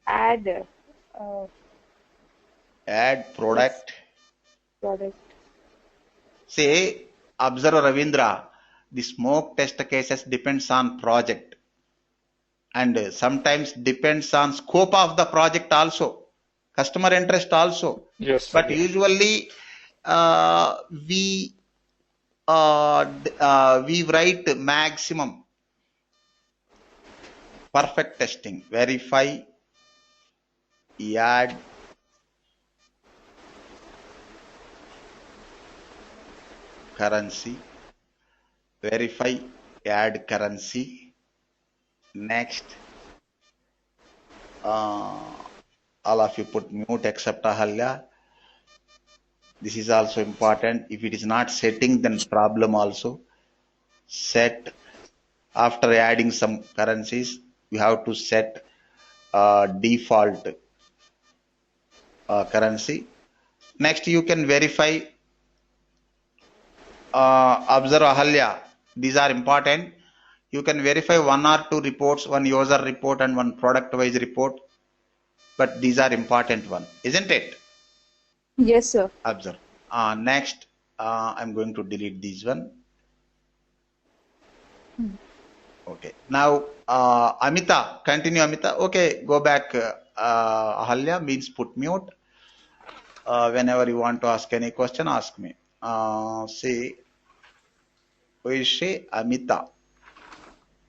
Add uh, Add product. product. Say, observe Ravindra, the smoke test cases depends on project and sometimes depends on scope of the project also, customer interest also. Yes, sir. But Yeah. usually we we write maximum perfect testing. Verify, add currency. Verify, add currency. Next, all of you put mute except Ahalya. This is also important. If it is not setting, then problem also. Set. After adding some currencies, you have to set default currency. Next, you can verify. Observe Ahalya. These are important. You can verify one or two reports, one user report and one product wise report. But these are important one, isn't it? Yes, sir. Observe. Next, I'm going to delete this one. Okay. Now, Amita, continue, Amita. Okay, go back. Ahalya means put mute. Whenever you want to ask any question, ask me. See, who is she? Amita.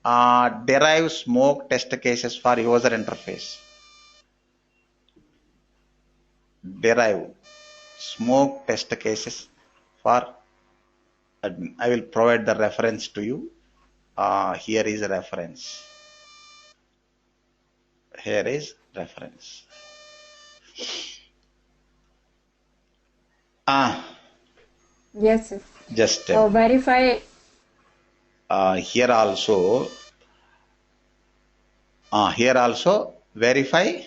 Derive smoke test cases for user interface. Derive smoke test cases for admin. I will provide the reference to you. Here is a reference. Here is reference. Yes, sir. Just Verify. here also verify.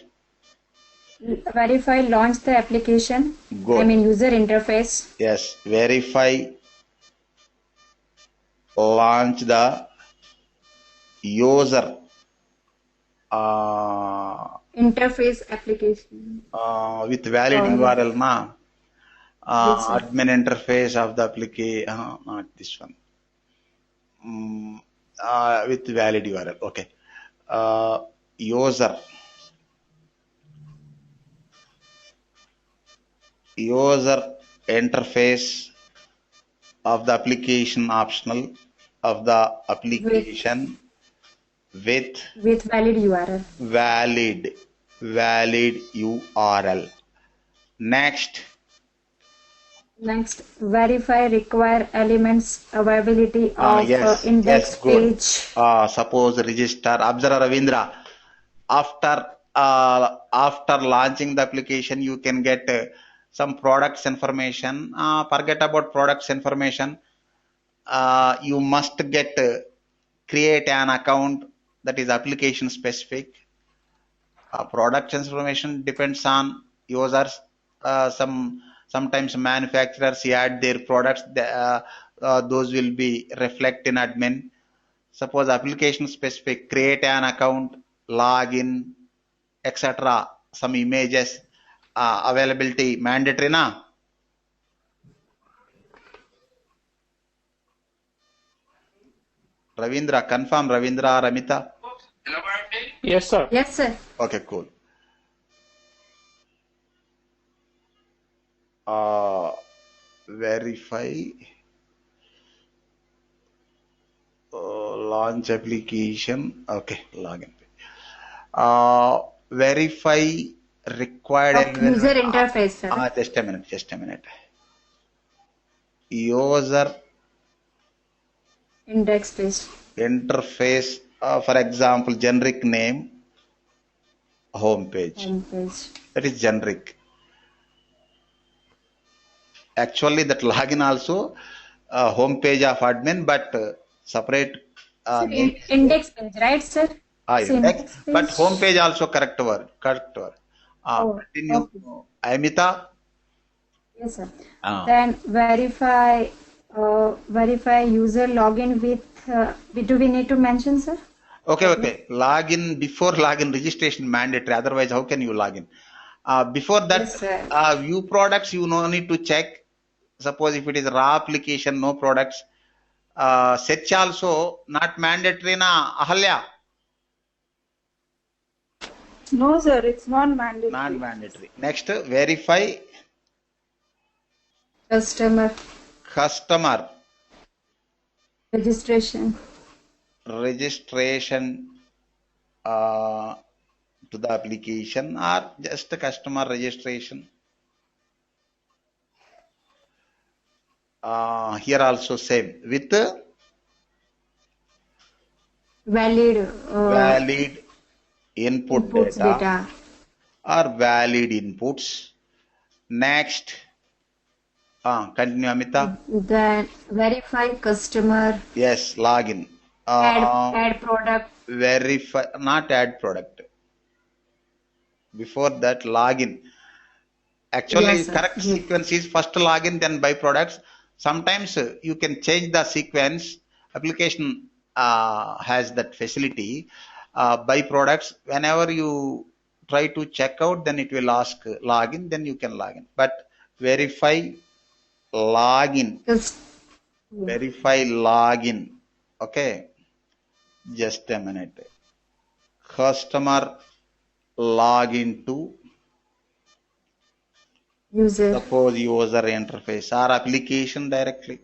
Verify launch the application. Good. I mean user interface. Yes, verify launch the user Interface application. with valid URL na. Yes, sir. Admin interface of the application, not this one. With valid URL. Okay. User interface of the application optional of the application with valid URL. valid URL. Next, verify require elements availability of index good. page. Suppose register. Observe Ravindra. After launching the application, you can get some products information. Forget about products information. You must get create an account that is application specific. Product information depends on users. Sometimes manufacturers add their products. Those will be reflect in admin. Suppose application specific, create an account, login, etc. Some images, availability mandatory na. Ravindra, confirm Ravindra or Amita? Yes, sir. Yes, sir. Okay, cool. Verify launch application. Okay, login. Verify required User interface, sir. Just a minute. User Index page. interface, for example, generic name, home page. That is generic. Actually, that login also home page of admin, but separate name. Index page, right, sir? Index, but home page also correct word. Continue. Okay. Amita. Yes, sir. Then verify user login with. Do we need to mention, sir? Okay. Login, before login registration mandatory. Otherwise, how can you login? Before that, yes, view products you no need to check. Suppose if it is raw application, no products. Search also not mandatory na, Ahalya. No, sir, it's not mandatory. Not mandatory. Next, verify customer registration to the application or just customer registration. Here also same with valid input data or valid inputs. Next, Continue, Amita. Then verify customer, Yes, login. add product. Verify, not add product. Before that, login. Actually, Yes, sir. correct Good. sequence is first login, then buy products. Sometimes you can change the sequence. Application has that facility. Buy products. Whenever you try to check out, then it will ask login, then you can login. But verify login. Just yeah. Verify login. Okay, just a minute. Customer login to User. suppose user interface or application directly.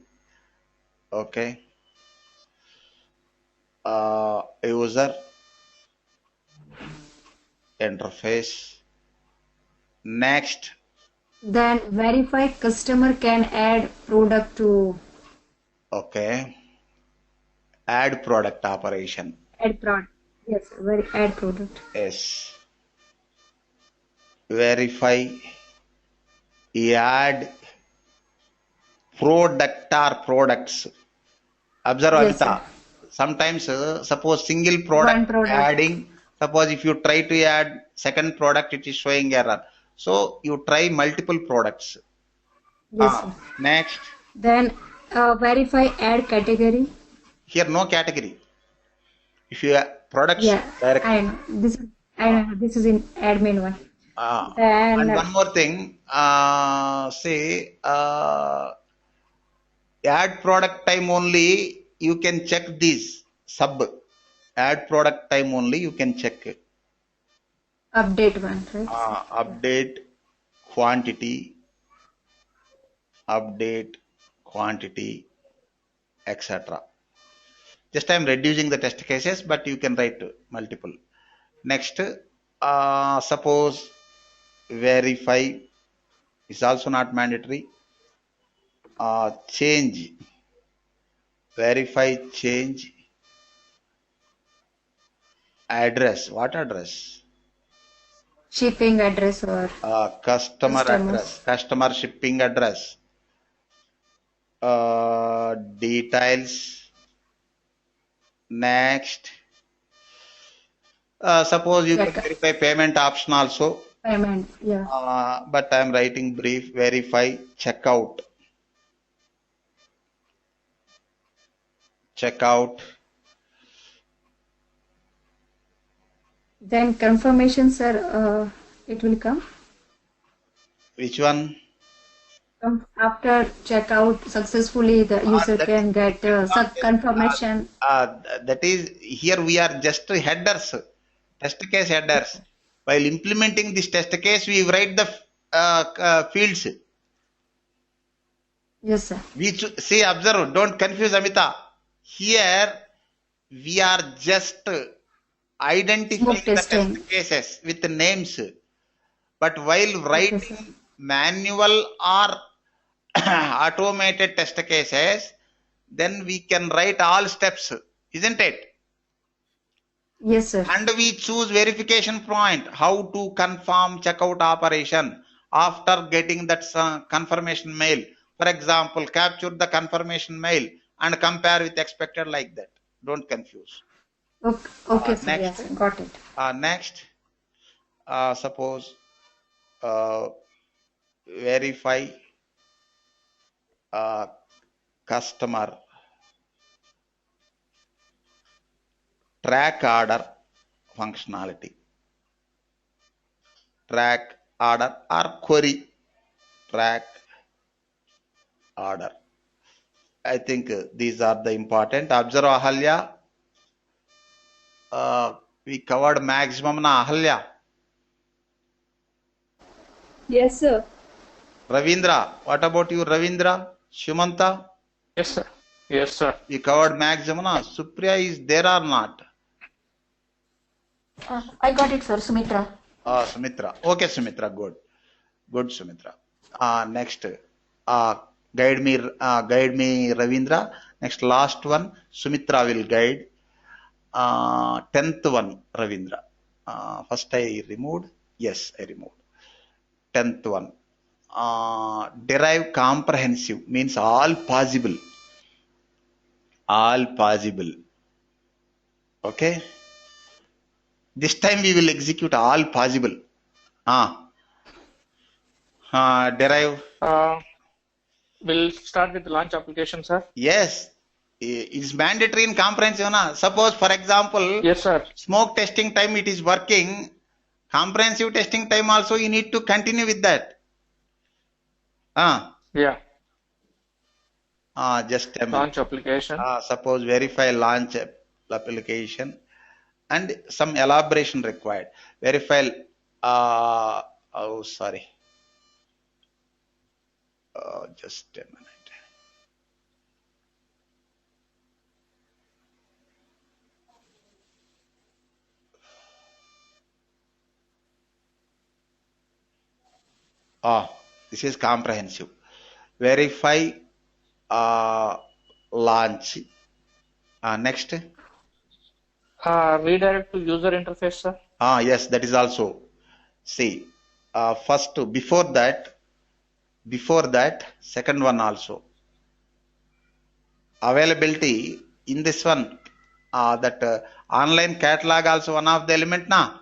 Okay, user interface. Next, Then verify customer can add product to okay, add product operation. add product. Yes, very add product. Yes, verify add product or products. Observe, Yes, sir. Amita. Sometimes, suppose single One product product. adding, suppose if you try to add second product, it is showing error. So you try multiple products. Yes, sir. Next, Then verify add category. here no category. If you products Yeah, I directly. know. This is in admin one. And Then one more thing, say add product time only, you can check this sub. Add product time only, you can check it. update one, right? Update quantity, update quantity, etc. Just I am reducing the test cases, but you can write multiple. Next, suppose verify is also not mandatory. Change, verify change address. What address? Shipping address or Customer address, customers. customer shipping address. Details. Next, suppose you can Check verify payment option also, payment. Yeah. but I am writing brief. Verify checkout. Checkout. Then confirmation, sir. It will come. Which one? After checkout successfully, the user That can get confirmation. that is here we are just headers, test case headers. While implementing this test case, we write the fields. Yes, sir. We see, observe, don't confuse Amita. Here we are just Smoke identifying the testing. test cases with the names. But while Okay, sir. writing manual or automated test cases, then we can write all steps, isn't it? Yes, sir. And we choose verification point, how to confirm checkout operation after getting that confirmation mail. For example, capture the confirmation mail and compare with expected like that. Don't confuse. Okay, sir. Next, Yes, sir. Got it. next, suppose verify customer track order functionality. Track order or query track order. I think these are the important. Observe Ahalya. We covered maximum na Ahalya. Yes, sir. Ravindra, what about you, Ravindra? Shumanta? Yes, sir. Yes, sir. We covered maximum na. Supriya is there or not? I got it, sir. Sumitra. Sumitra. Okay, Sumitra. Good. Good, Sumitra. Next, guide me, Ravindra. Next, last one, Sumitra will guide. 10th one, Ravindra. First I removed. Yes, I removed. 10th one. derive comprehensive means all possible. All possible. Okay. This time we will execute all possible. Derive. We'll start with the launch application, sir. Yes. It's mandatory in comprehensive. Na? Suppose, for example, Yes, sir. smoke testing time it is working. Comprehensive testing time also you need to continue with that. Yeah. Just a minute. Launch application. Suppose verify launch application and some elaboration required. Verify. Sorry. Just a minute. This is comprehensive. Verify launch. Next. Redirect to user interface, sir. Yes, that is also. See, first before that, second one also. Availability in this one, that online catalog also one of the element na.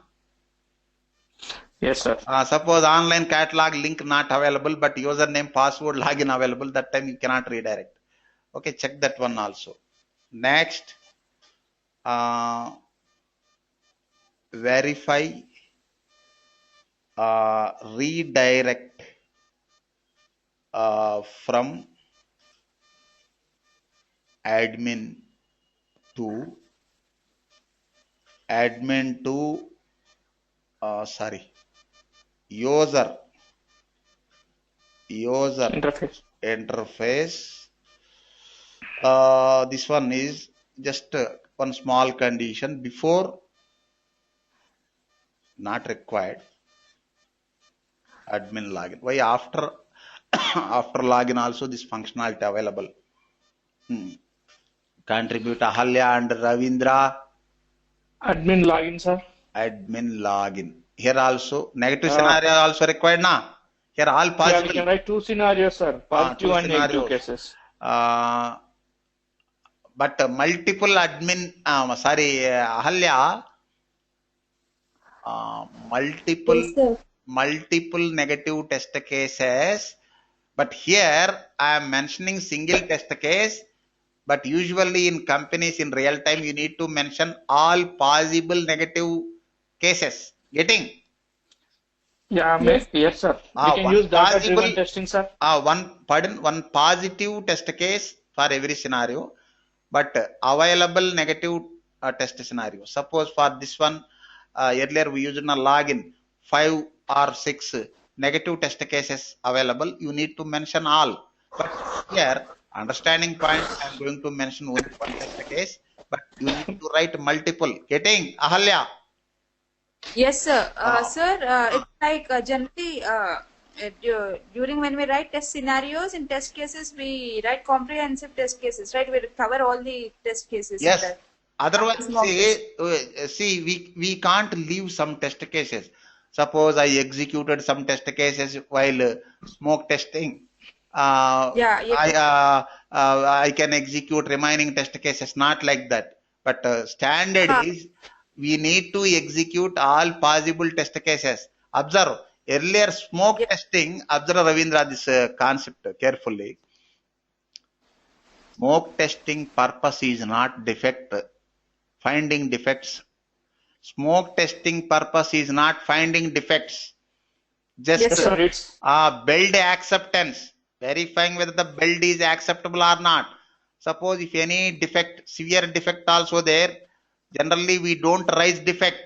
Yes, sir. Suppose online catalog link not available, but username, password, login available. That time you cannot redirect. Okay, check that one also. Next, verify redirect from admin to user interface. This one is just one small condition before not required admin login. Why after after login also this functionality available. Contribute Ahalya and Ravindra. Admin login, sir. Admin login. Here also negative scenario also required na. Here all possible. Yeah, we can write two scenarios, sir. Positive and negative cases. But multiple admin, Ahalya, multiple negative test cases. But here I am mentioning single test case. But usually in companies in real time, you need to mention all possible negative cases. Getting? Yeah, yes, sir. We can use data-driven testing, sir. One positive test case for every scenario, but available negative test scenario. Suppose for this one, earlier we used a login 5 or 6 negative test cases available. You need to mention all. But here, understanding point, I am going to mention only one test case, but you need to write multiple. Getting? Ahalya? Yes, sir. Sir, it's like generally during when we write test scenarios in test cases, we write comprehensive test cases, right? We cover all the test cases. Yes. Otherwise, see, we can't leave some test cases. Suppose I executed some test cases while smoke testing. I can execute remaining test cases, not like that. But standard is we need to execute all possible test cases. Observe earlier smoke testing. Observe Ravindra this concept carefully. Smoke testing purpose is not finding defects. Smoke testing purpose is not finding defects. Just build acceptance, verifying whether the build is acceptable or not. Suppose if any defect, severe defect also there, generally we don't raise defect,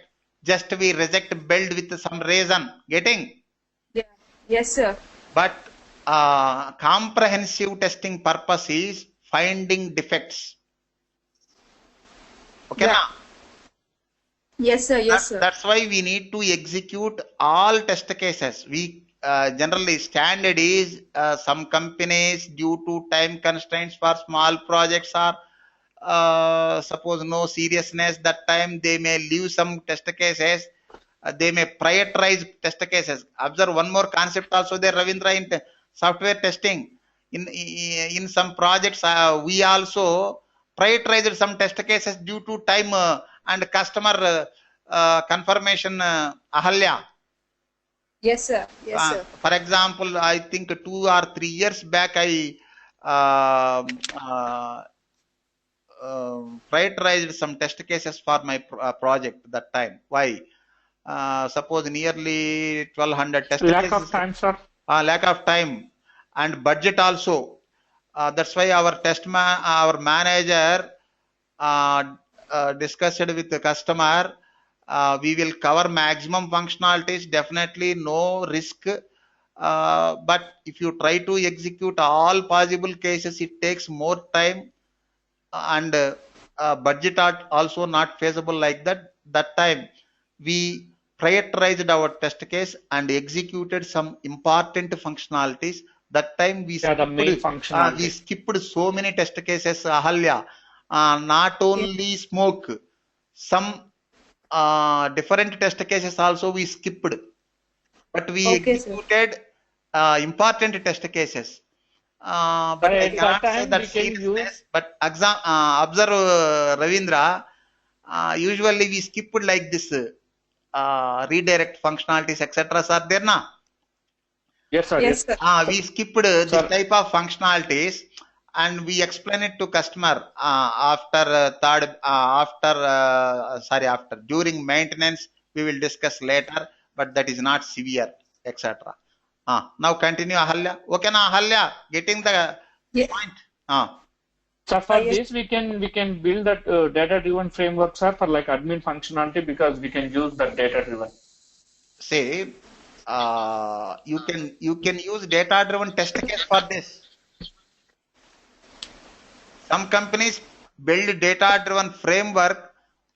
just we reject build with some reason. Getting? Yeah. Yes, sir. But comprehensive testing purpose is finding defects. Okay, na? Yes, sir. Yes, sir. That's why we need to execute all test cases. We generally standard is some companies due to time constraints for small projects or suppose no seriousness that time they may leave some test cases they may prioritize test cases. Observe one more concept also there, Ravindra, in software testing. In some projects, we also prioritized some test cases due to time and customer confirmation. Ahalya. Yes, sir. Yes, sir. For example, I think 2 or 3 years back, I um, uh, prioritized some test cases for my project that time. Why? Suppose nearly 1200 test Lack of cases, time, sir. lack of time and budget also. That's why our manager uh, discussed with the customer. We will cover maximum functionalities, definitely no risk. But if you try to execute all possible cases, it takes more time and budget are also not feasible like that. That time we prioritized our test case and executed some important functionalities. That time Yeah, the main we functionality. skipped so many test cases, Ahalya. Not Yes. only smoke, some different test cases also we skipped, but we Okay, sir. executed important test cases. But I At that cannot say time, that we can seriousness. use. But observe, Ravindra. Usually we skipped like this redirect functionalities, etc. Are there now? Yes, sir. Yes, Yes, sir. We skipped this sir. type of functionalities, and we explain it to customer after after during maintenance. We will discuss later, but that is not severe, etc. Now continue, Ahalya. Okay, na Ahalya, getting the Yeah. point. So for Yes. this, we can build that data-driven framework, sir, for like admin functionality because we can use that data-driven. Say you can use data-driven test case for this. Some companies build data-driven framework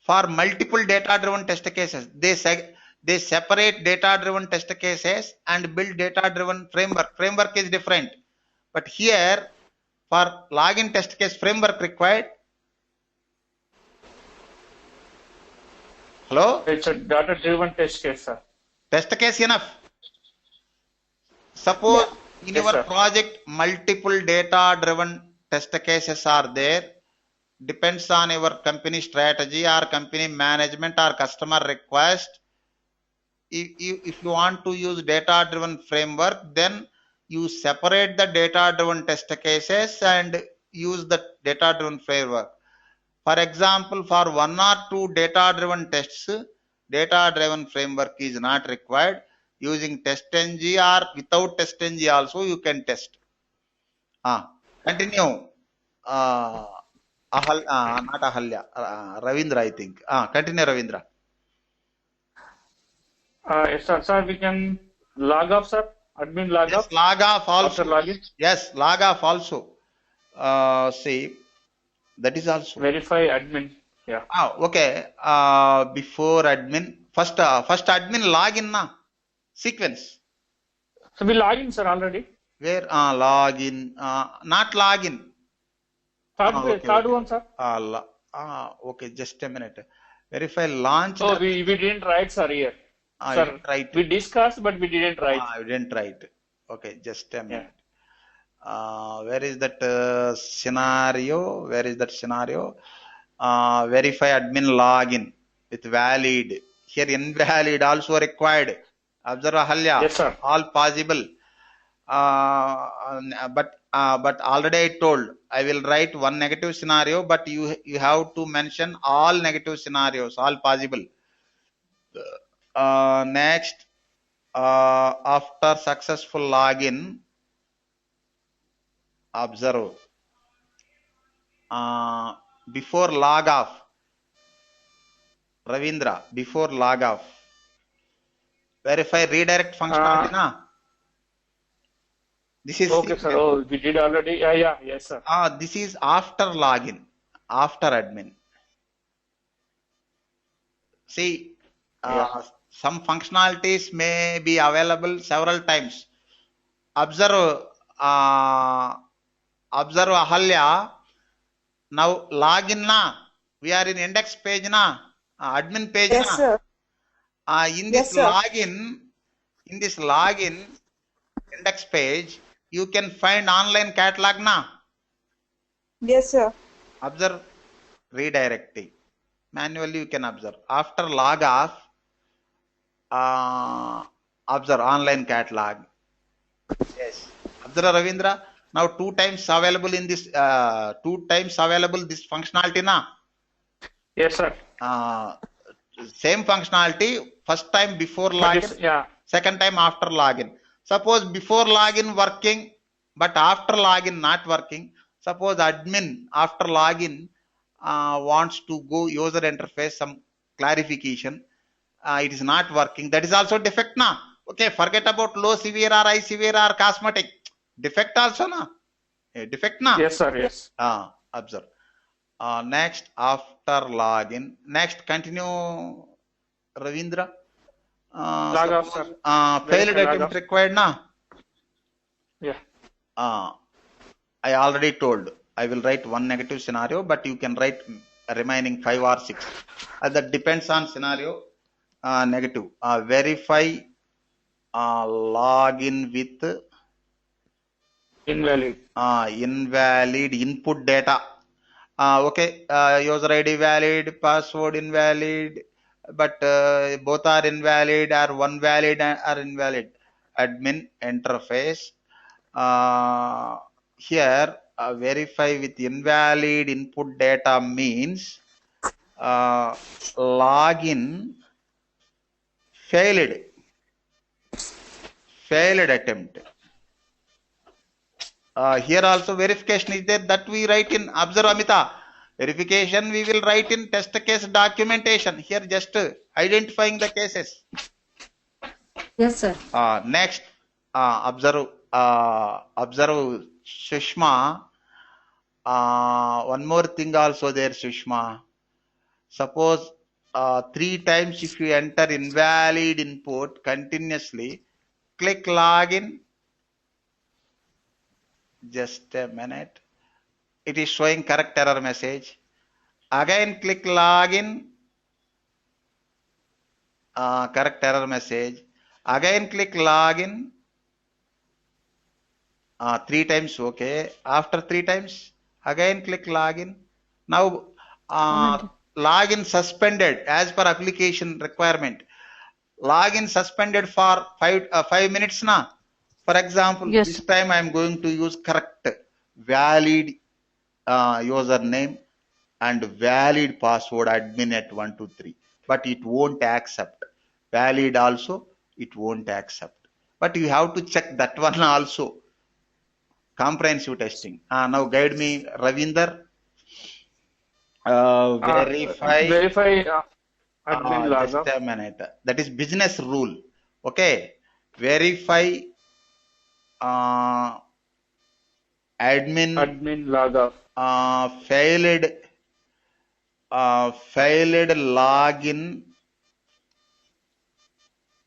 for multiple data-driven test cases. They separate data-driven test cases and build data-driven framework. Framework is different, but here for login test case framework required. Hello, It's a data-driven test case, sir. test case enough. Suppose Yeah. in Yes, your sir. project multiple data-driven test cases are there. Depends on your company strategy or company management or customer request. If you want to use data driven framework, then you separate the data driven test cases and use the data driven framework. For example, for one or two data driven tests, data driven framework is not required. Using testng or without testng also you can test. Continue. uh, Not Ahalya, Ravindra, I think. Continue, Ravindra. Yes, sir. Sir, we can log off, sir. Admin log Yes, off log off after also. login. Yes, log off also. See, that is also. Verify admin. Yeah. Okay. Before admin, first admin login na sequence. So we log in, sir, already. Where login? Not login. Okay, Third okay. one, sir. Okay. Just a minute. Verify launched. Oh, we didn't write, sir, here. You Sir, didn't write. we discussed, but we didn't write. You didn't write. Okay, just a Yeah. minute. Where is that scenario? Where is that scenario? Verify admin login with valid. Here invalid also required. Observe Ahalya. Yes, sir. All possible. But already I told I will write one negative scenario, but you have to mention all negative scenarios, all possible. Next, after successful login, observe before log off, Ravindra, before log off, verify redirect functionality. This is Okay, sir. Oh, we did already. Yeah, yes, sir. This is after login, after admin. See, some functionalities may be available several times. Observe, observe Ahalya. Now login na, we are in index page na, admin page Yes, na. sir. In Yes, this sir. login index page, you can find online catalog na. Yes, sir. Observe redirecting. Manually you can observe. After log off, observe online catalog. Yes. Observe Ravindra. Now two times available this functionality na. Yes, sir. Same functionality. First time before But it's, login, yeah, second time after login. Suppose before login working, but after login not working. Suppose admin after login wants to go user interface some clarification. It is not working. That is also defect na. Okay, forget about low severe or high severe or cosmetic. Defect also na. Defect na. yes, sir, yes. Observe. Next after login. Next continue Ravindra. Log off, Suppose sir. failed Verify log attempt off. required na. Yeah. I already told. I will write one negative scenario, but you can write remaining 5 or 6. That depends on scenario. Negative. Verify login with Invalid. invalid input data. Okay, user ID valid, password invalid, but both are invalid or one valid or invalid. Admin interface. Here, verify with invalid input data means login failed attempt. Here also verification is there, that we write in observe Amita. Verification we will write in test case documentation. Here just identifying the cases. Yes, sir. Next, observe Sushma. One more thing also there, Sushma. Suppose 3 times if you enter invalid input continuously, click login. Just a minute. It is showing correct error message. Again click login. Correct error message. Again click login. 3 times okay. After 3 times, again click login. Now login suspended as per application requirement. Login suspended for 5 minutes na. For example, Yes. this time I am going to use correct valid username and valid password admin at 123, but it won't accept. Valid also it won't accept. But you have to check that one also. Comprehensive testing. Now guide me, Ravinder. Verify. Verify admin log Just off. a minute. That is business rule. Okay. Verify admin Admin log off. failed login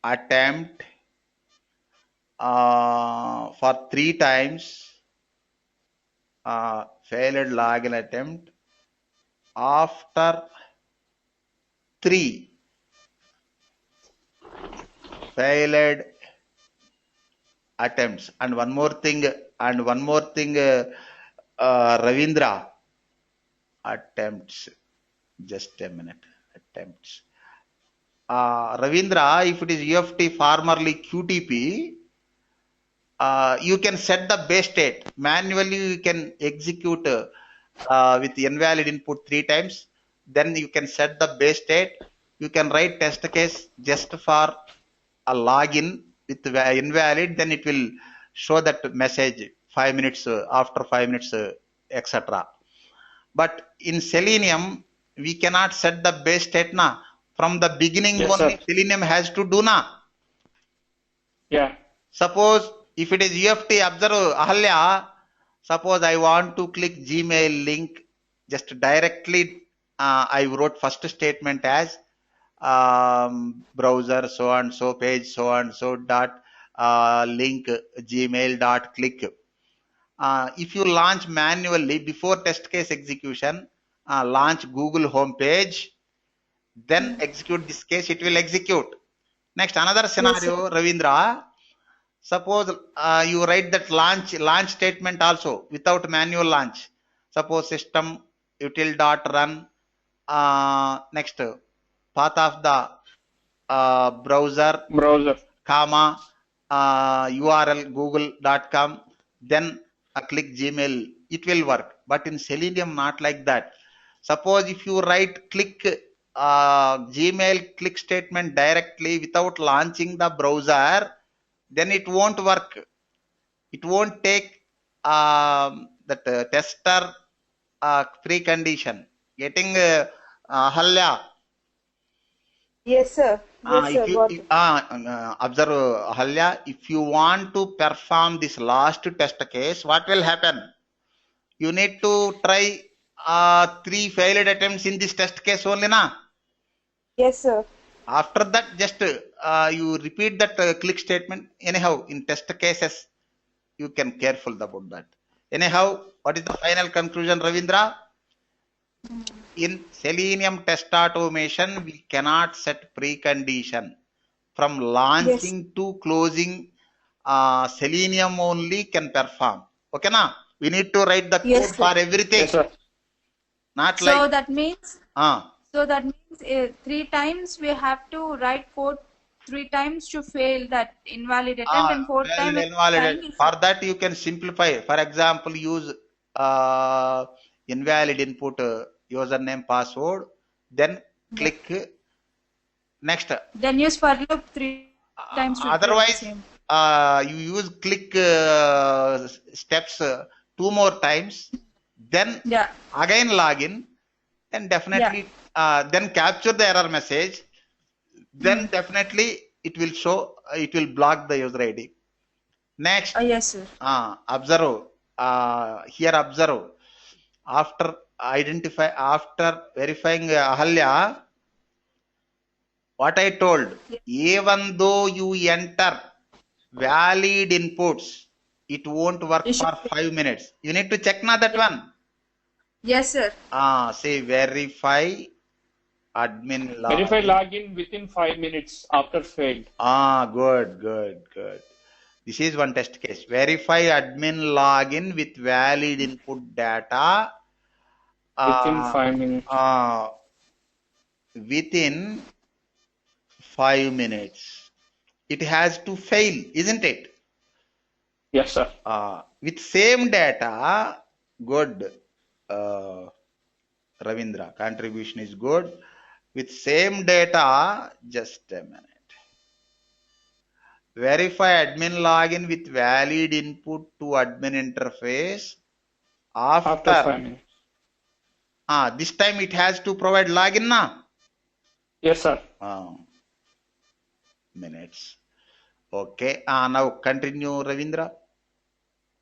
attempt for 3 times. Failed login attempt after 3 failed attempts. And one more thing, Ravindra, attempts. Just a minute. Attempts. Ravindra, if it is UFT, formerly QTP, you can set the base state. Manually, you can execute with invalid input 3 times. Then you can set the base state. You can write test case just for a login with invalid. Then it will show that message 5 minutes after 5 minutes, etc. But in Selenium, we cannot set the base state na. From the beginning Yes, only sir. Selenium has to do na. Yeah. Suppose if it is UFT, observe Ahalya. Suppose I want to click Gmail link, just directly I wrote first statement as browser so and so page so and so dot link gmail dot click. If you launch manually before test case execution, launch Google home page, then execute this case, it will execute. Next, another scenario, Ravindra. Suppose you write that launch statement also without manual launch. Suppose system util dot run. Next, path of the browser, Browser. comma, URL google.com, then click Gmail. It will work. But in Selenium, not like that. Suppose if you write click Gmail click statement directly without launching the browser, then it won't work. It won't take that tester precondition. Getting Halya. Yes, sir. Yes, If sir. you Got it. observe Halya, if you want to perform this last test case, what will happen? You need to try three failed attempts in this test case only, na? Yes, sir. After that, just you repeat that click statement. Anyhow, in test cases, you can careful about that. Anyhow, what is the final conclusion, Ravindra? In Selenium test automation, we cannot set precondition. From Yes. launching to closing, Selenium only can perform. Okay, na? We need to write the Yes, code sir. for everything, Yes, sir. not So like that means uh, so that means 3 times we have to write code 3 times to fail that invalid attempt, and fourth well time invalid. we For that, you can simplify. For example, use invalid input username password, then yeah. click next. Then use for loop 3 times to repeat the Otherwise, same. you use click steps two more times, then Yeah. again login, then Yeah. definitely then capture the error message, then definitely it will show, it will block the user ID. Next, Yes, sir. observe, here observe, after verifying Ahalya, what I told, even though you enter valid inputs, it won't work You should. for 5 minutes. You need to check now that one. Yes, sir. Say verify admin Verify login. login within 5 minutes after failed. Good. This is one test case. Verify admin login with valid input data Within uh, 5 minutes. Within 5 minutes. It has to fail, isn't it? Yes, sir. With same data, good. Ravindra, contribution is good. With same data, just a minute. Verify admin login with valid input to admin interface After after. 5 minutes. This time it has to provide login na. Yes, sir. Minutes. Okay. Now continue, Ravindra.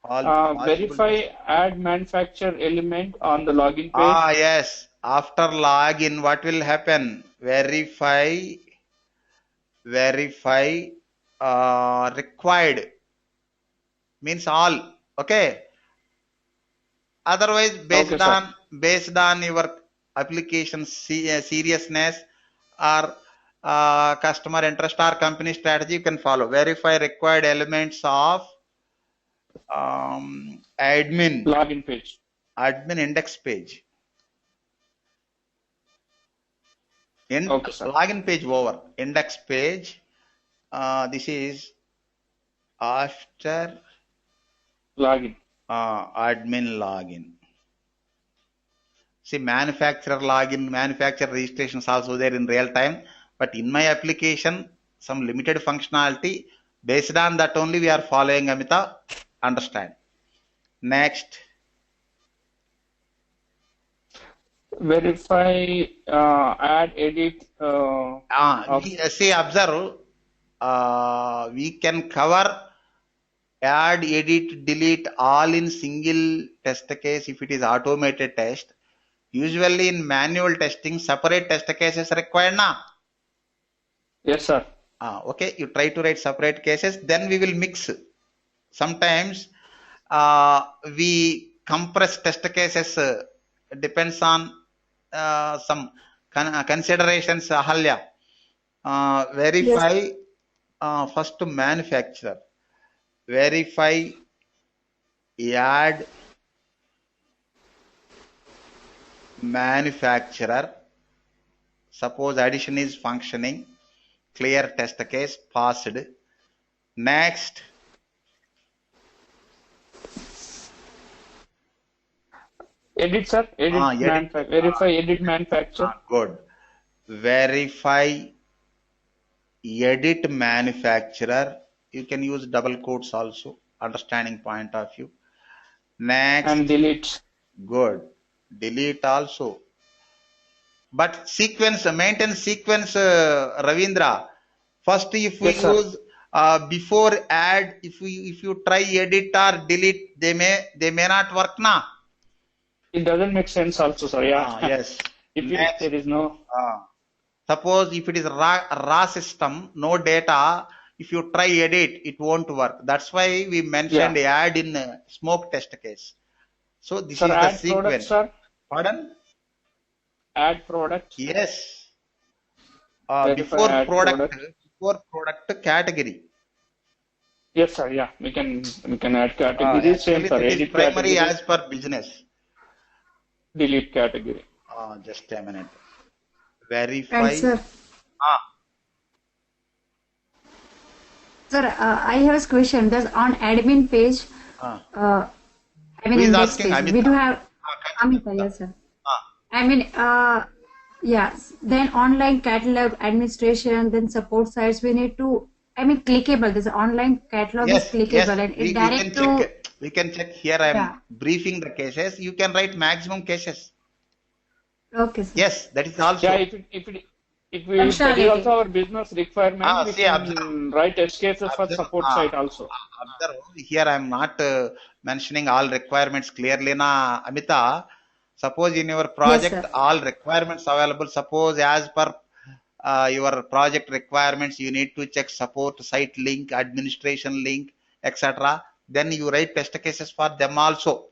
All possible. Verify add manufacturer element on the login page. Yes. After login, what will happen? Verify required means all. Okay. Otherwise, Okay, sir. based on your application seriousness or customer interest or company strategy, you can follow. Verify required elements of Login page. admin index page. Okay, sir. Login page over. Index page. This is after Login. admin login. See, manufacturer login, manufacturer registration is also there in real time. But in my application, some limited functionality. Based on that only we are following, Amita. Understand. Next. Verify add edit. See, observe. We can cover add, edit, delete all in single test case if it is automated test. Usually in manual testing, separate test cases required na. Yes, sir. Okay, you try to write separate cases, then we will mix. Sometimes we compress test cases, depends on some considerations. Halya, Yes. verify First manufacturer. Verify, add manufacturer. Suppose addition is functioning. Clear test case, passed. Next. Edit, sir. Edit. Verify, edit manufacture. Good. Verify, edit manufacturer. You can use double quotes also, understanding point of view. Next. And delete. Good. Delete also. But sequence, maintain sequence, Ravindra. First, if we Yes, sir. use before add, if you try edit or delete, they may not work now. It doesn't make sense also, sir. Yeah. Yes. If Next, there is no. suppose if it is raw system, no data, if you try edit, it won't work. That's why we mentioned add in smoke test case. So this Sir, is the add sequence. product, sir. Pardon? Add product. Yes. Verify Before add product category. Yes, sir. Yeah, we can add category. Same, sir. That is Edit primary category. as per business. Delete category. Just a minute. Verify. Right, sir. Sir, I have a question. There's on admin page, admin Who is index asking? page. Amita? We do have Amita, yes, sir. I mean, yes. Then online catalog administration, then support sites. We need to. I mean, clickable. This online catalog is clickable, and it direct to. We can check here. I am briefing the cases. You can write maximum cases. Okay, sir. Yes, that is also. Yeah, if we study also our business requirement, we can write test cases for support site also. Observe, here I am not mentioning all requirements clearly, na Amita. Suppose in your project all requirements available. Suppose as per your project requirements, you need to check support site link, administration link, etc. Then you write test cases for them also.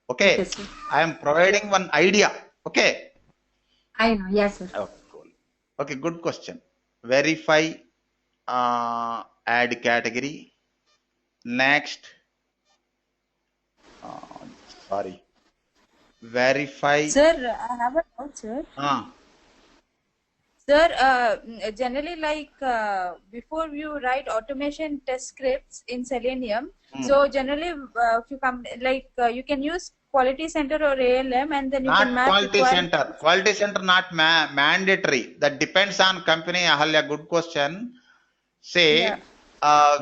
Okay. I am providing one idea. Okay. I know. Yes, sir. Okay, cool. Okay, good question. Verify, add category. Next. Sorry. Verify. Sir, I have a doubt, sir. Sir, generally, like before you write automation test scripts in Selenium, so generally, if you come you can use Quality Center or ALM, and then you can map Quality Center. Quality Center not mandatory. That depends on company. Ahalya, good question. Say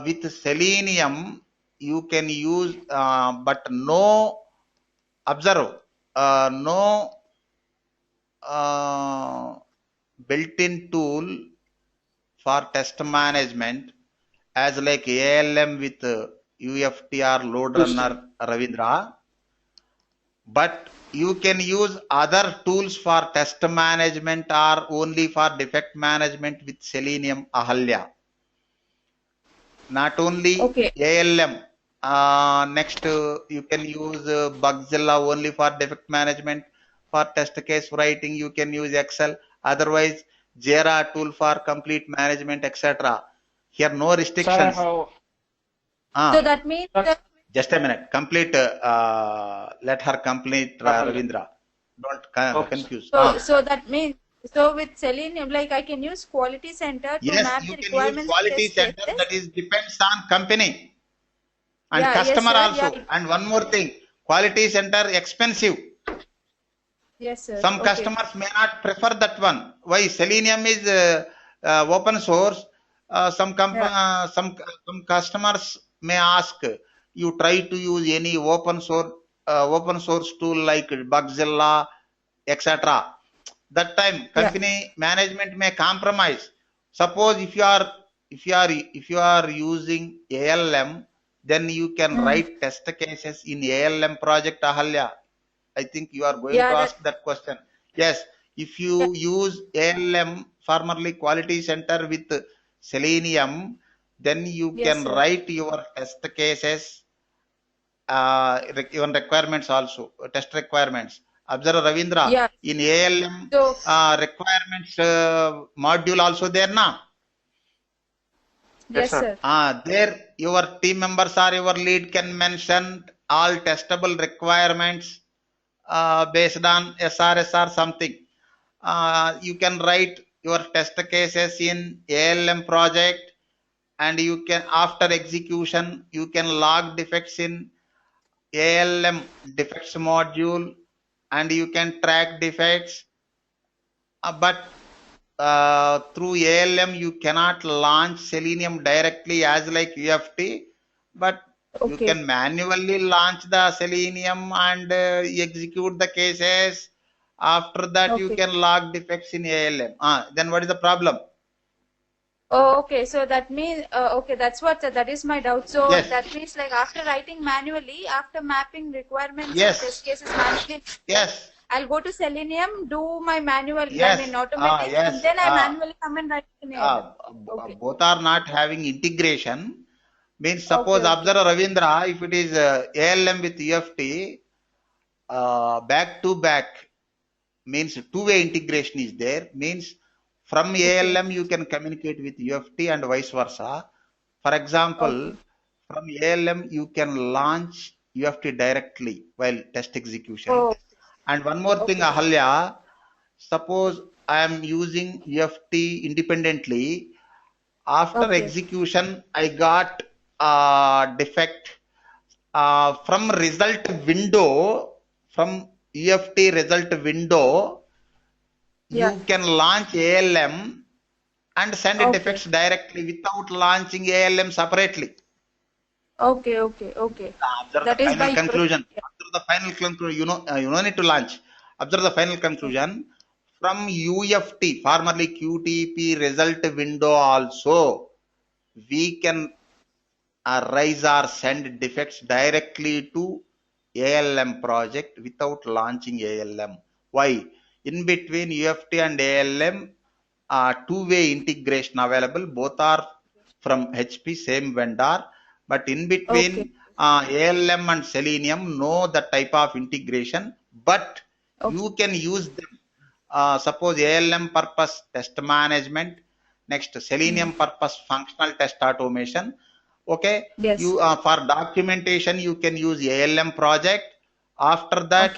with Selenium you can use, but no. Observe, no built-in tool for test management as like ALM with UFTR load runner, Ravindra. But you can use other tools for test management or only for defect management with Selenium, Ahalya. Not only ALM. Next, you can use Bugzilla only for defect management. For test case writing, you can use Excel. Otherwise, Jira tool for complete management, etc. Here, no restrictions. So that means. Just a minute. Complete. Let her complete, Ravindra. Don't confuse. So that means. So with Selenium, like I can use Quality Center to map the requirements. Quality Center, that is depends on company and customer also. And one more thing, Quality Center expensive. Yes, sir. Some customers may not prefer that one. Why? Selenium is open source. Some customers may ask you try to use any open source tool like Bugzilla, etc. That time company management may compromise. Suppose if you are using ALM, then you can write test cases in ALM project, Ahalya. I think you are going to ask that question. Yes, if you use ALM, formerly Quality Center with Selenium, then you can write your test cases, even requirements also, test requirements. Observe, Ravindra, in ALM requirements module also there now. Yes, sir. There your team members or your lead can mention all testable requirements based on SRS or something. You can write your test cases in ALM project, and you can, after execution, you can log defects in ALM defects module, and you can track defects. But through ALM you cannot launch Selenium directly as like UFT, but you Okay. can manually launch the Selenium and execute the cases. After that you Okay. can log defects in ALM. Then what is the problem? Oh, okay. So that means, okay, that's what, that is my doubt. So Yes. that means like after writing manually, after mapping requirements Yes. of test cases manually, Yes. I'll go to Selenium, do my manual, Yes. I mean automatic, Yes. and then I manually come and write in ALM. Okay. Both are not having integration. Means suppose Okay, okay. observe Ravindra, if it is ALM with UFT, back to back, means two-way integration is there, means from ALM you can communicate with UFT and vice versa. For example, from ALM you can launch UFT directly while test execution. Oh, And one more thing, Ahalya, suppose I am using UFT independently. After execution, I got a defect from result window, from UFT result window, you can launch ALM and send defects directly without launching ALM separately. Okay, okay, okay. Observe That the is final by conclusion. Observe the final conclusion. You don't need to launch. Observe the final conclusion. From UFT, formerly QTP result window also, we can raise or send defects directly to ALM project without launching ALM. Why? In between UFT and ALM, two-way integration available. Both are from HP, same vendor. But in between ALM and Selenium, no the type of integration. But you can use them. Suppose ALM purpose test management, next Selenium purpose functional test automation. Okay, Yes. you for documentation you can use ALM project. After that,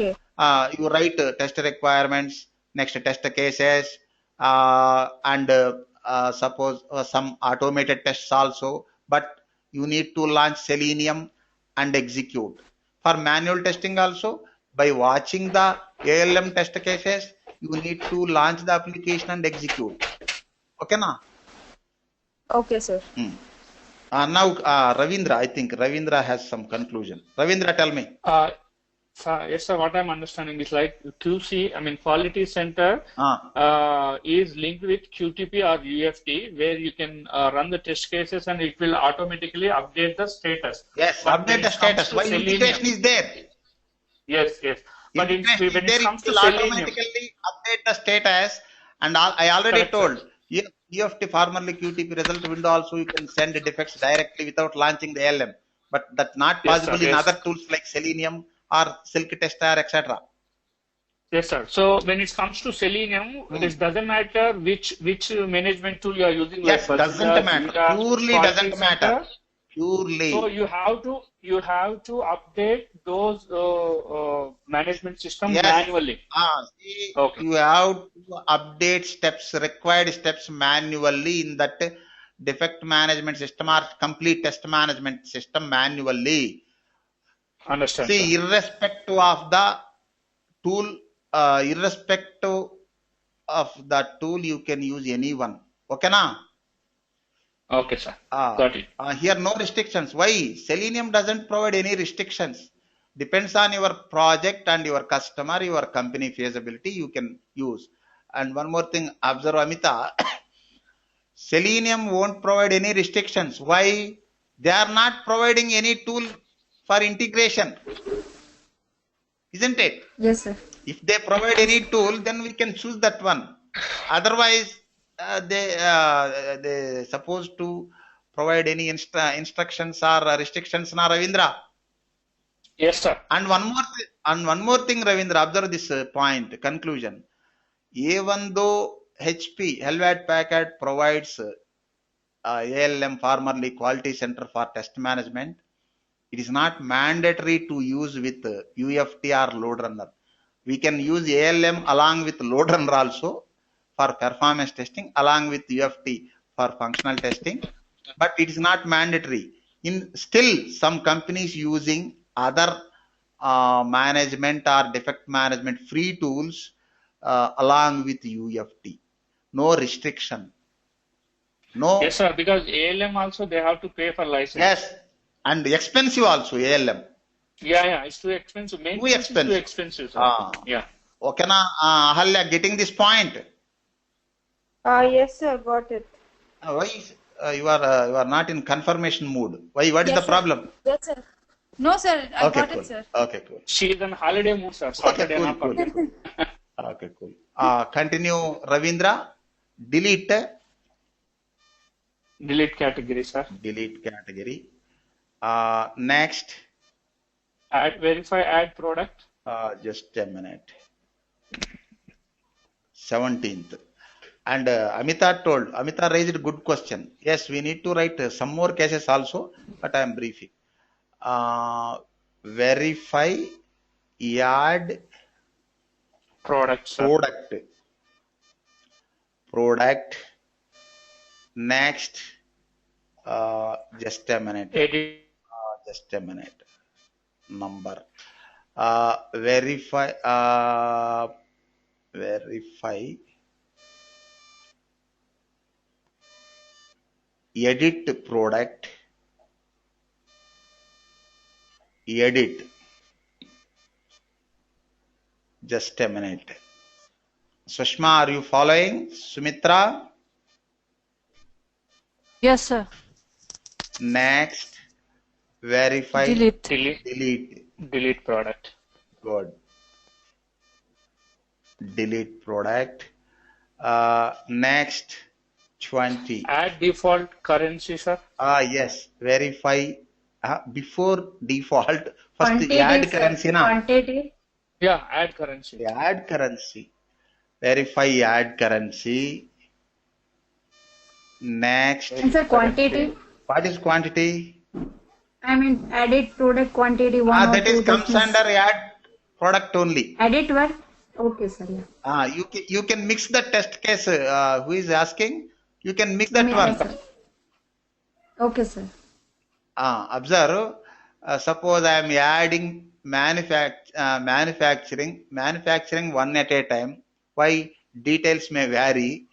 you write test requirements, next test cases, and suppose some automated tests also. But you need to launch Selenium and execute. For manual testing also, by watching the ALM test cases, you need to launch the application and execute. Okay, na? Okay, sir. Now, Ravindra, I think Ravindra has some conclusion. Ravindra, tell me. Yes, sir. What I'm understanding is like QC, I mean, Quality Center is linked with QTP or UFT, where you can run the test cases and it will automatically update the status. Yes, but update the status. Why integration is there? Yes, yes. But when it comes to it will Selenium, automatically update the status. And I already told you, UFT formerly QTP result window also you can send defects directly without launching the ALM. But that's not possible in other tools like Selenium or Silk Tester, etc. Yes, sir. So when it comes to Selenium, it doesn't matter which management tool you are using. Yes, like doesn't matter. Purely doesn't matter. Purely. So you have to update those management system manually. See, you have to update steps, required steps manually in that defect management system or complete test management system manually. Understand. See, irrespective of the tool, irrespective of the tool, you can use any one. Okay, na? Okay, sir. Got it. Here, no restrictions. Why? Selenium doesn't provide any restrictions. Depends on your project and your customer, your company feasibility, you can use. And one more thing, observe Amita, Selenium won't provide any restrictions. Why? They are not providing any tool for integration. Isn't it? Yes, sir. If they provide any tool, then we can choose that one. Otherwise, they supposed to provide any instructions or restrictions, na Ravindra? Yes, sir. And one more thing, Ravindra, observe this point, conclusion. Even though HP, Helvat Packard provides ALM, formerly Quality Center for Test Management. It is not mandatory to use with UFT or load runner. We can use ALM along with load runner also for performance testing, along with UFT for functional testing, but it is not mandatory. In still, some companies using other management or defect management free tools along with UFT. No restriction. No. Yes, sir. Because ALM also they have to pay for license. Yes, and expensive also ALM. Yeah, it's too expensive. Too expensive. Too expensive, sir. Yeah. Okay, na Ahalya, getting this point? Yes, sir. Got it. Why you are not in confirmation mood? Why? What is the problem? Yes, sir. No, sir. I Okay, got cool. it, sir. Okay, cool. She is on holiday mood, sir. Okay, Saturday, cool. not Okay, cool. Continue, Ravindra. Delete. Delete category, sir. Delete category. Next. Add product. Just a minute. 17th. And Amita raised a good question. Yes, we need to write some more cases also, but I am briefing. Verify, add Product, sir. Product. Next. Just a minute. Edit. Just a minute. Number. Verify. Edit product. Edit. Just a minute. Sushma, are you following? Sumitra? Yes, sir. Next. Verify. Delete product. Good. Delete product. Next. 20. Add default currency, sir. Yes. Verify. Before default, first Quantity, add sir. currency. Na? Quantity. Yeah, add currency. Add currency. Verify add currency. Next. And sir, quantity. What is quantity? I mean, added product quantity one or That two. is comes under add product only. Added one. Okay, sir. Yeah. You can mix the test case. Who is asking? You can mix that one. Sir. Okay, sir. Observe. Suppose I am adding manufacturing one at a time. Why? Details may vary.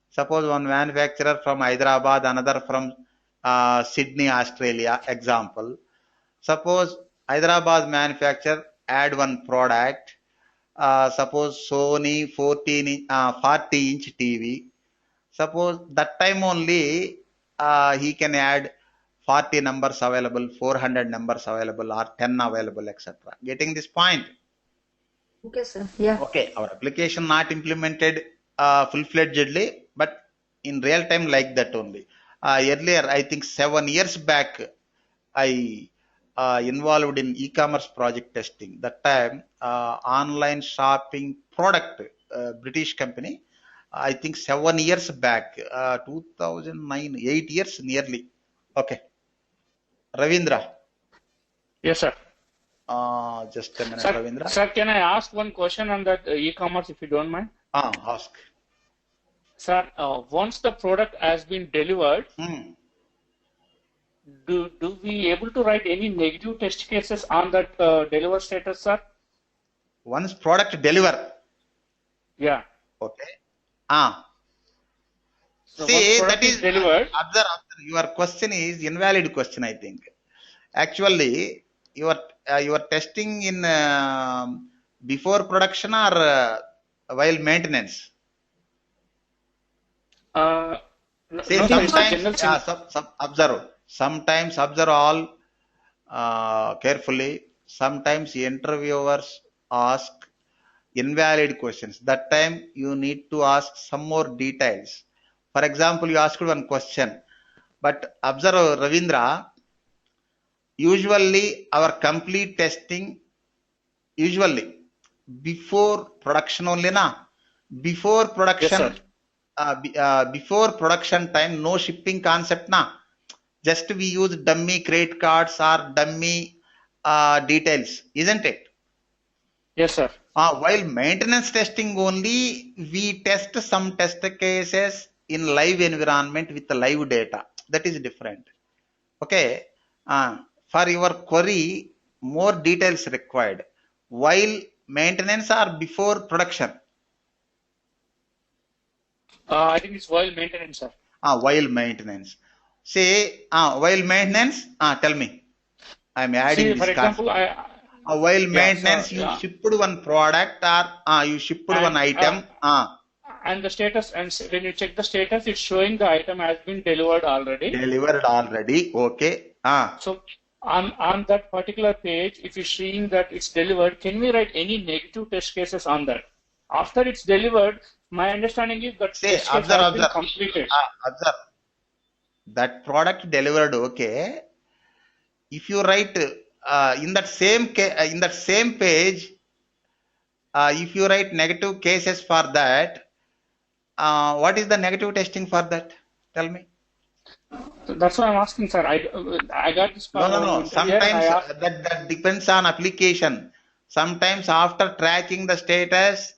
Suppose one manufacturer from Hyderabad, another from Sydney, Australia. Example. Suppose Hyderabad manufacturer add one product. Suppose Sony 40-inch TV. Suppose that time only he can add 40 numbers available, 400 numbers available, or 10 available, etc. Getting this point? Okay, sir. Yeah. Okay, our application not implemented full-fledgedly, but in real time like that only. Earlier, I think 7 years back, I involved in e-commerce project testing. That time, online shopping product, British company. I think 7 years back, 2009, 8 years nearly. Okay. Ravindra. Yes, sir. Just a minute, Sir, Ravindra. Sir, can I ask one question on that e-commerce if you don't mind? Ask. Sir, once the product has been delivered, do we able to write any negative test cases on that deliver status, sir? Once product deliver. Yeah. Okay. So see, that is delivered. Observe, your question is invalid question, I think. Actually, you are testing in before production or while maintenance. See, no, sometimes observe all carefully. Sometimes interviewers ask invalid questions. That time you need to ask some more details. For example, you asked one question, but observe, Ravindra, usually our complete testing, usually before production only, na? Before production, yes, before production time, no shipping concept na. Just we use dummy credit cards or dummy details, isn't it? Yes, sir. While maintenance testing only, we test some test cases in live environment with live data. That is different. Okay. For your query, more details required. While maintenance are before production. I think it's while maintenance, sir. While maintenance. Say, while maintenance, tell me. I'm adding See, this for example, concept. While yeah, sir, maintenance, you shipped one product or you shipped one and item. and the status, and when you check the status, it's showing the item has been delivered already. Delivered already. Okay. So on that particular page, if you're seeing that it's delivered, can we write any negative test cases on that? After it's delivered, my understanding is that test case has been completed. Observe. That product delivered. Okay. If you write in that same page, if you write negative cases for that, what is the negative testing for that? Tell me. That's what I'm asking, sir. I got this. No. Sometimes that depends on application. Sometimes after tracking the status,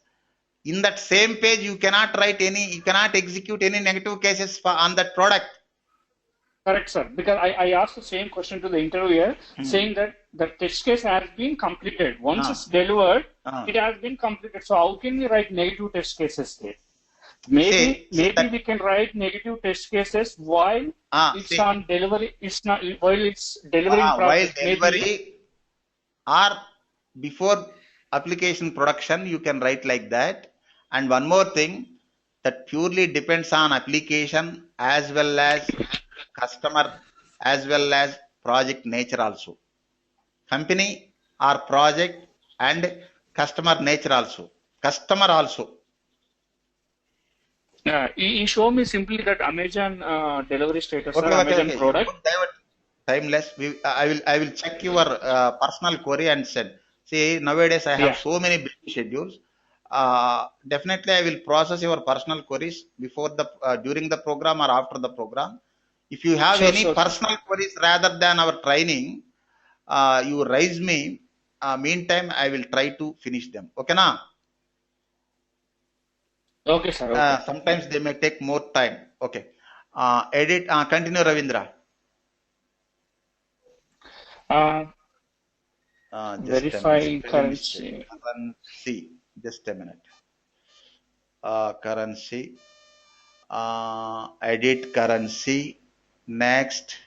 in that same page you cannot execute any negative cases on that product. Correct, sir. Because I asked the same question to the interviewer, saying that the test case has been completed. Once it's delivered, it has been completed. So how can we write negative test cases there? Maybe we can write negative test cases while it's on delivery. It's not while it's delivering. While delivery or before application production, you can write like that. And one more thing, that purely depends on application as well as customer as well as project nature also. Company or project and customer nature also. Customer also. You show me simply that Amazon delivery status or Amazon product. Timeless. I will check your personal query and send. See, nowadays I have so many busy schedules. Definitely I will process your personal queries before during the program or after the program. If you have any personal queries rather than our training, you raise me. Meantime, I will try to finish them. Okay, na? Okay, sir. Okay. Sometimes they may take more time. Okay. Edit. Continue, Ravindra. Verify currency. Currency. Just a minute. Currency. Edit currency. Next.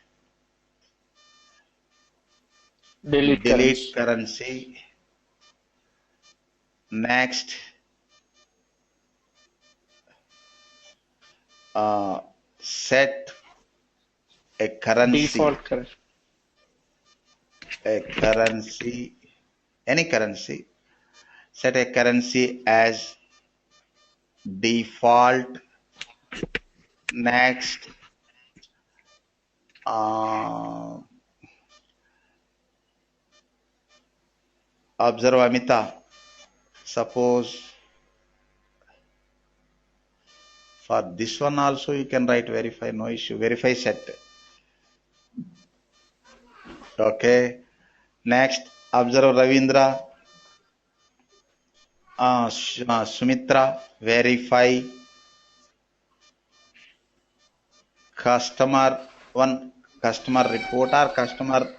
Delete currency. Next. Set a currency. Default currency. A currency. Any currency. Set a currency as default. Next. Observe, Amita. Suppose for this one also you can write verify, no issue. Verify set. Okay. Next, observe Ravindra. Sumitra, verify. Customer report or customer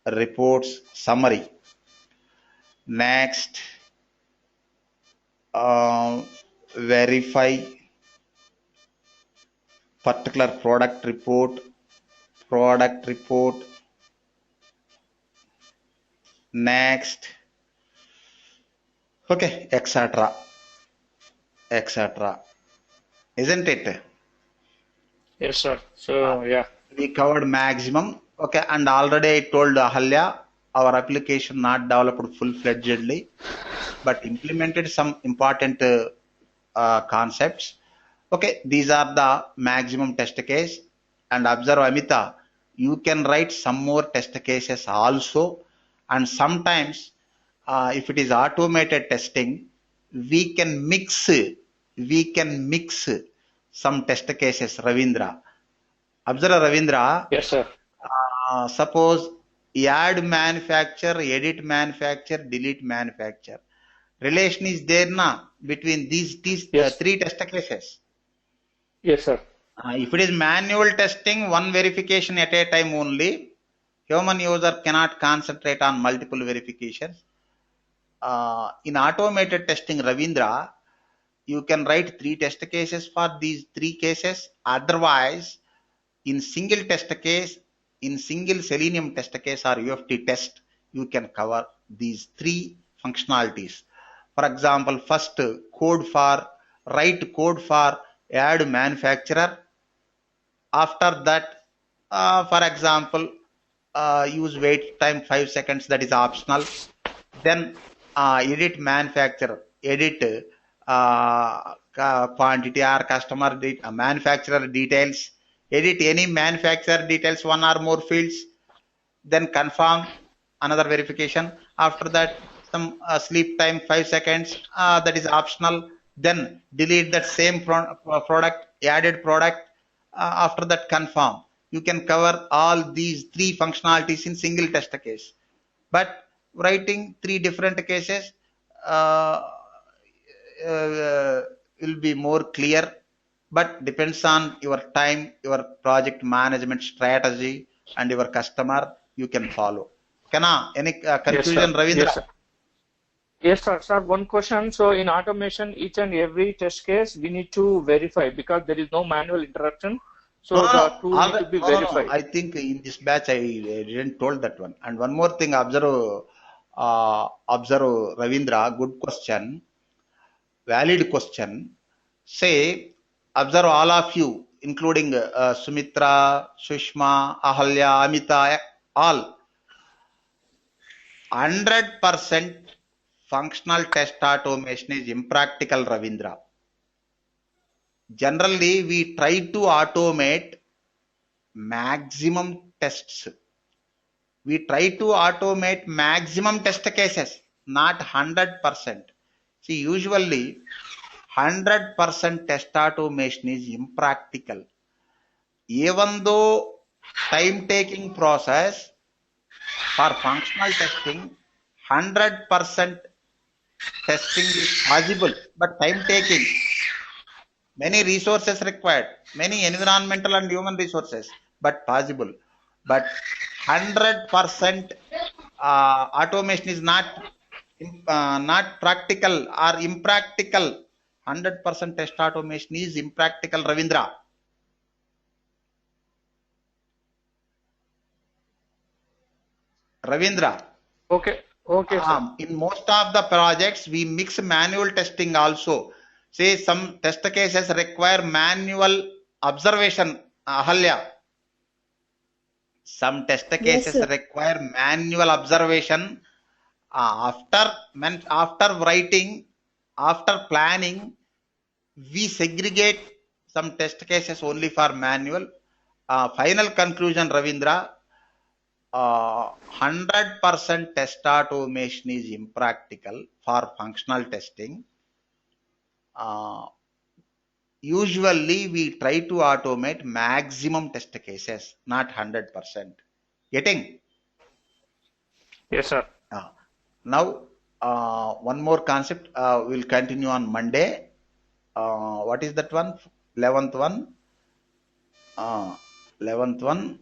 reports summary. Next, verify particular product report. Next, okay, etc. Isn't it? Yes, sir. So yeah, we covered maximum. Okay, and already I told Ahalya, our application not developed full-fledgedly, but implemented some important concepts. Okay, these are the maximum test case. And observe, Amita, you can write some more test cases also. And sometimes, if it is automated testing, we can mix some test cases, Ravindra. Observe, Ravindra. Yes, sir. Suppose add manufacture, edit manufacture, delete manufacture. Relation is there na between these Yes. three test cases. Yes, sir. If it is manual testing, one verification at a time only, human user cannot concentrate on multiple verifications. In automated testing, Ravindra, you can write 3 test cases for these 3 cases. Otherwise, in single test case, in single Selenium test case or UFT test, you can cover these 3 functionalities. For example, first write code for add manufacturer. After that, for example, use wait time 5 seconds, that is optional. Then edit manufacturer, edit quantity or customer manufacturer details, edit any manufacturer details, one or more fields, then confirm, another verification. After that, some sleep time 5 seconds, that is optional. Then delete that same product, added product. After that, confirm. You can cover all these 3 functionalities in single test case. But writing 3 different cases will be more clear, but depends on your time, your project management strategy, and your customer. You can follow. Any conclusion, Yes, sir. Ravindra? Yes, sir. Yes, sir. Sir, one question. So in automation, each and every test case, we need to verify because there is no manual interruption. So the tool need to be verified. I think in this batch I didn't told that one. And one more thing, observe Ravindra, good question, valid question. Say, observe all of you, including Sumitra, Sushma, Ahalya, Amita, all. 100% functional test automation is impractical, Ravindra. Generally, we try to automate maximum tests. We try to automate maximum test cases, not 100%. See, usually 100% test automation is impractical. Even though time-taking process for functional testing, 100% testing is possible, but time-taking, many resources required, many environmental and human resources, but possible. But 100% automation is not practical or impractical. 100% test automation is impractical, Ravindra. Ravindra. Okay. Okay, sir. In most of the projects, we mix manual testing also. Say some test cases require manual observation, Ahalya. Some test cases require manual observation. After writing, after planning, we segregate some test cases only for manual. Final conclusion, Ravindra, 100% test automation is impractical for functional testing. Usually we try to automate maximum test cases, not 100%. Getting? Yes, sir. Now, one more concept we'll continue on Monday. What is that one? 11th one? 11th one.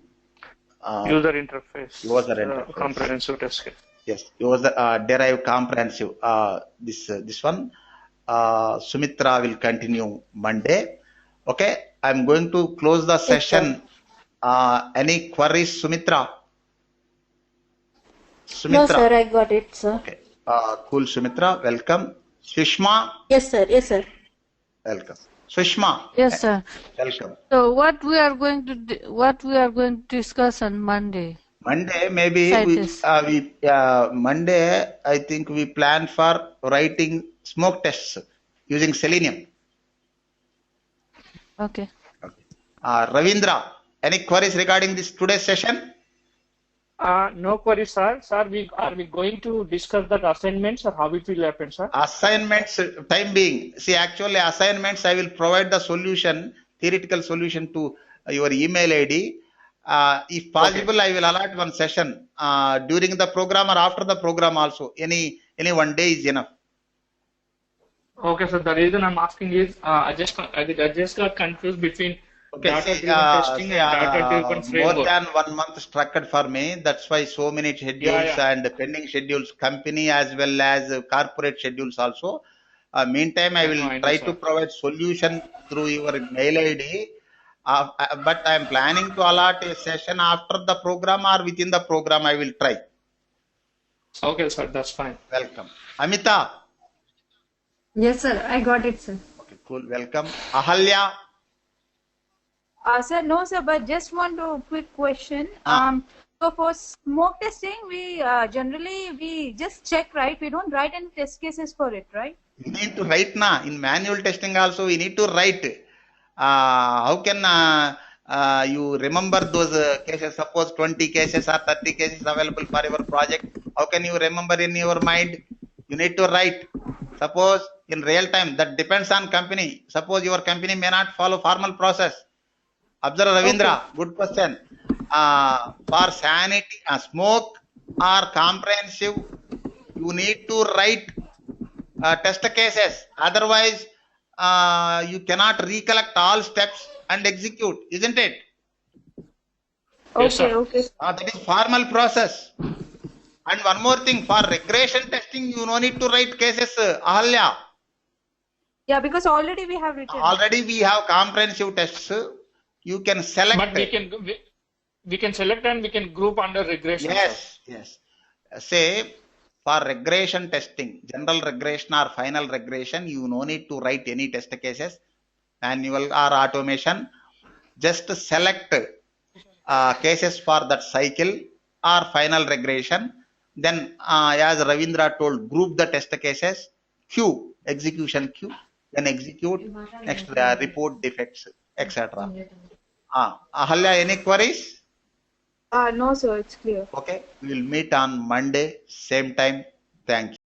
User interface. User interface. Comprehensive test case. Yes, user derive comprehensive. This one. Sumitra will continue Monday. Okay, I'm going to close the session. Any queries, Sumitra? No, sir, I got it, sir. Okay. Cool, Sumitra. Welcome. Sushma? Yes, sir. Yes, sir. Welcome. Sushma? Yes, sir. Welcome. So what we are going to discuss on Monday? Monday, maybe Monday, I think we plan for writing smoke tests using Selenium. Okay. Ravindra, any queries regarding this today's session? No queries, sir. Sir, are we going to discuss that assignments or how it will happen, sir? Assignments, time being. See, actually, assignments, I will provide the solution theoretical solution to your email ID. If possible, I will allot one session during the program or after the program also. Any 1 day is enough. Okay, so the reason I'm asking is I just got confused between data-driven testing and data-driven framework. More than 1 month struck for me. That's why so many schedules and pending schedules, company as well as corporate schedules also. Meantime, I will try to provide solution through your mail ID. But I am planning to allot a session after the program or within the program. I will try. Okay, sir, that's fine. Welcome. Amita. Yes, sir. I got it, sir. Okay, cool. Welcome. Ahalya. Sir, no, sir, but just one quick question. So for smoke testing, we generally just check, right? We don't write any test cases for it, right? You need to write na. In manual testing also, we need to write. How can you remember those cases? Suppose 20 cases or 30 cases available for your project. How can you remember in your mind? You need to write. Suppose in real time, that depends on company. Suppose your company may not follow formal process. Observe Ravindra, good question. For sanity, smoke or comprehensive, you need to write test cases. Otherwise, you cannot recollect all steps and execute, isn't it? Okay, okay. That is formal process. And one more thing, for regression testing, you no need to write cases, Ahalya. Yeah, because already we have written. Already we have comprehensive tests. You can select. But we can select and we can group under regression. Yes, yes. Say for regression testing, general regression or final regression, you no need to write any test cases, manual or automation. Just select cases for that cycle or final regression. Then, as Ravindra told, group the test cases, queue, execution queue, then execute, next report defects, etc. Ahalya, any queries? No, sir, it's clear. Okay, we will meet on Monday, same time. Thank you.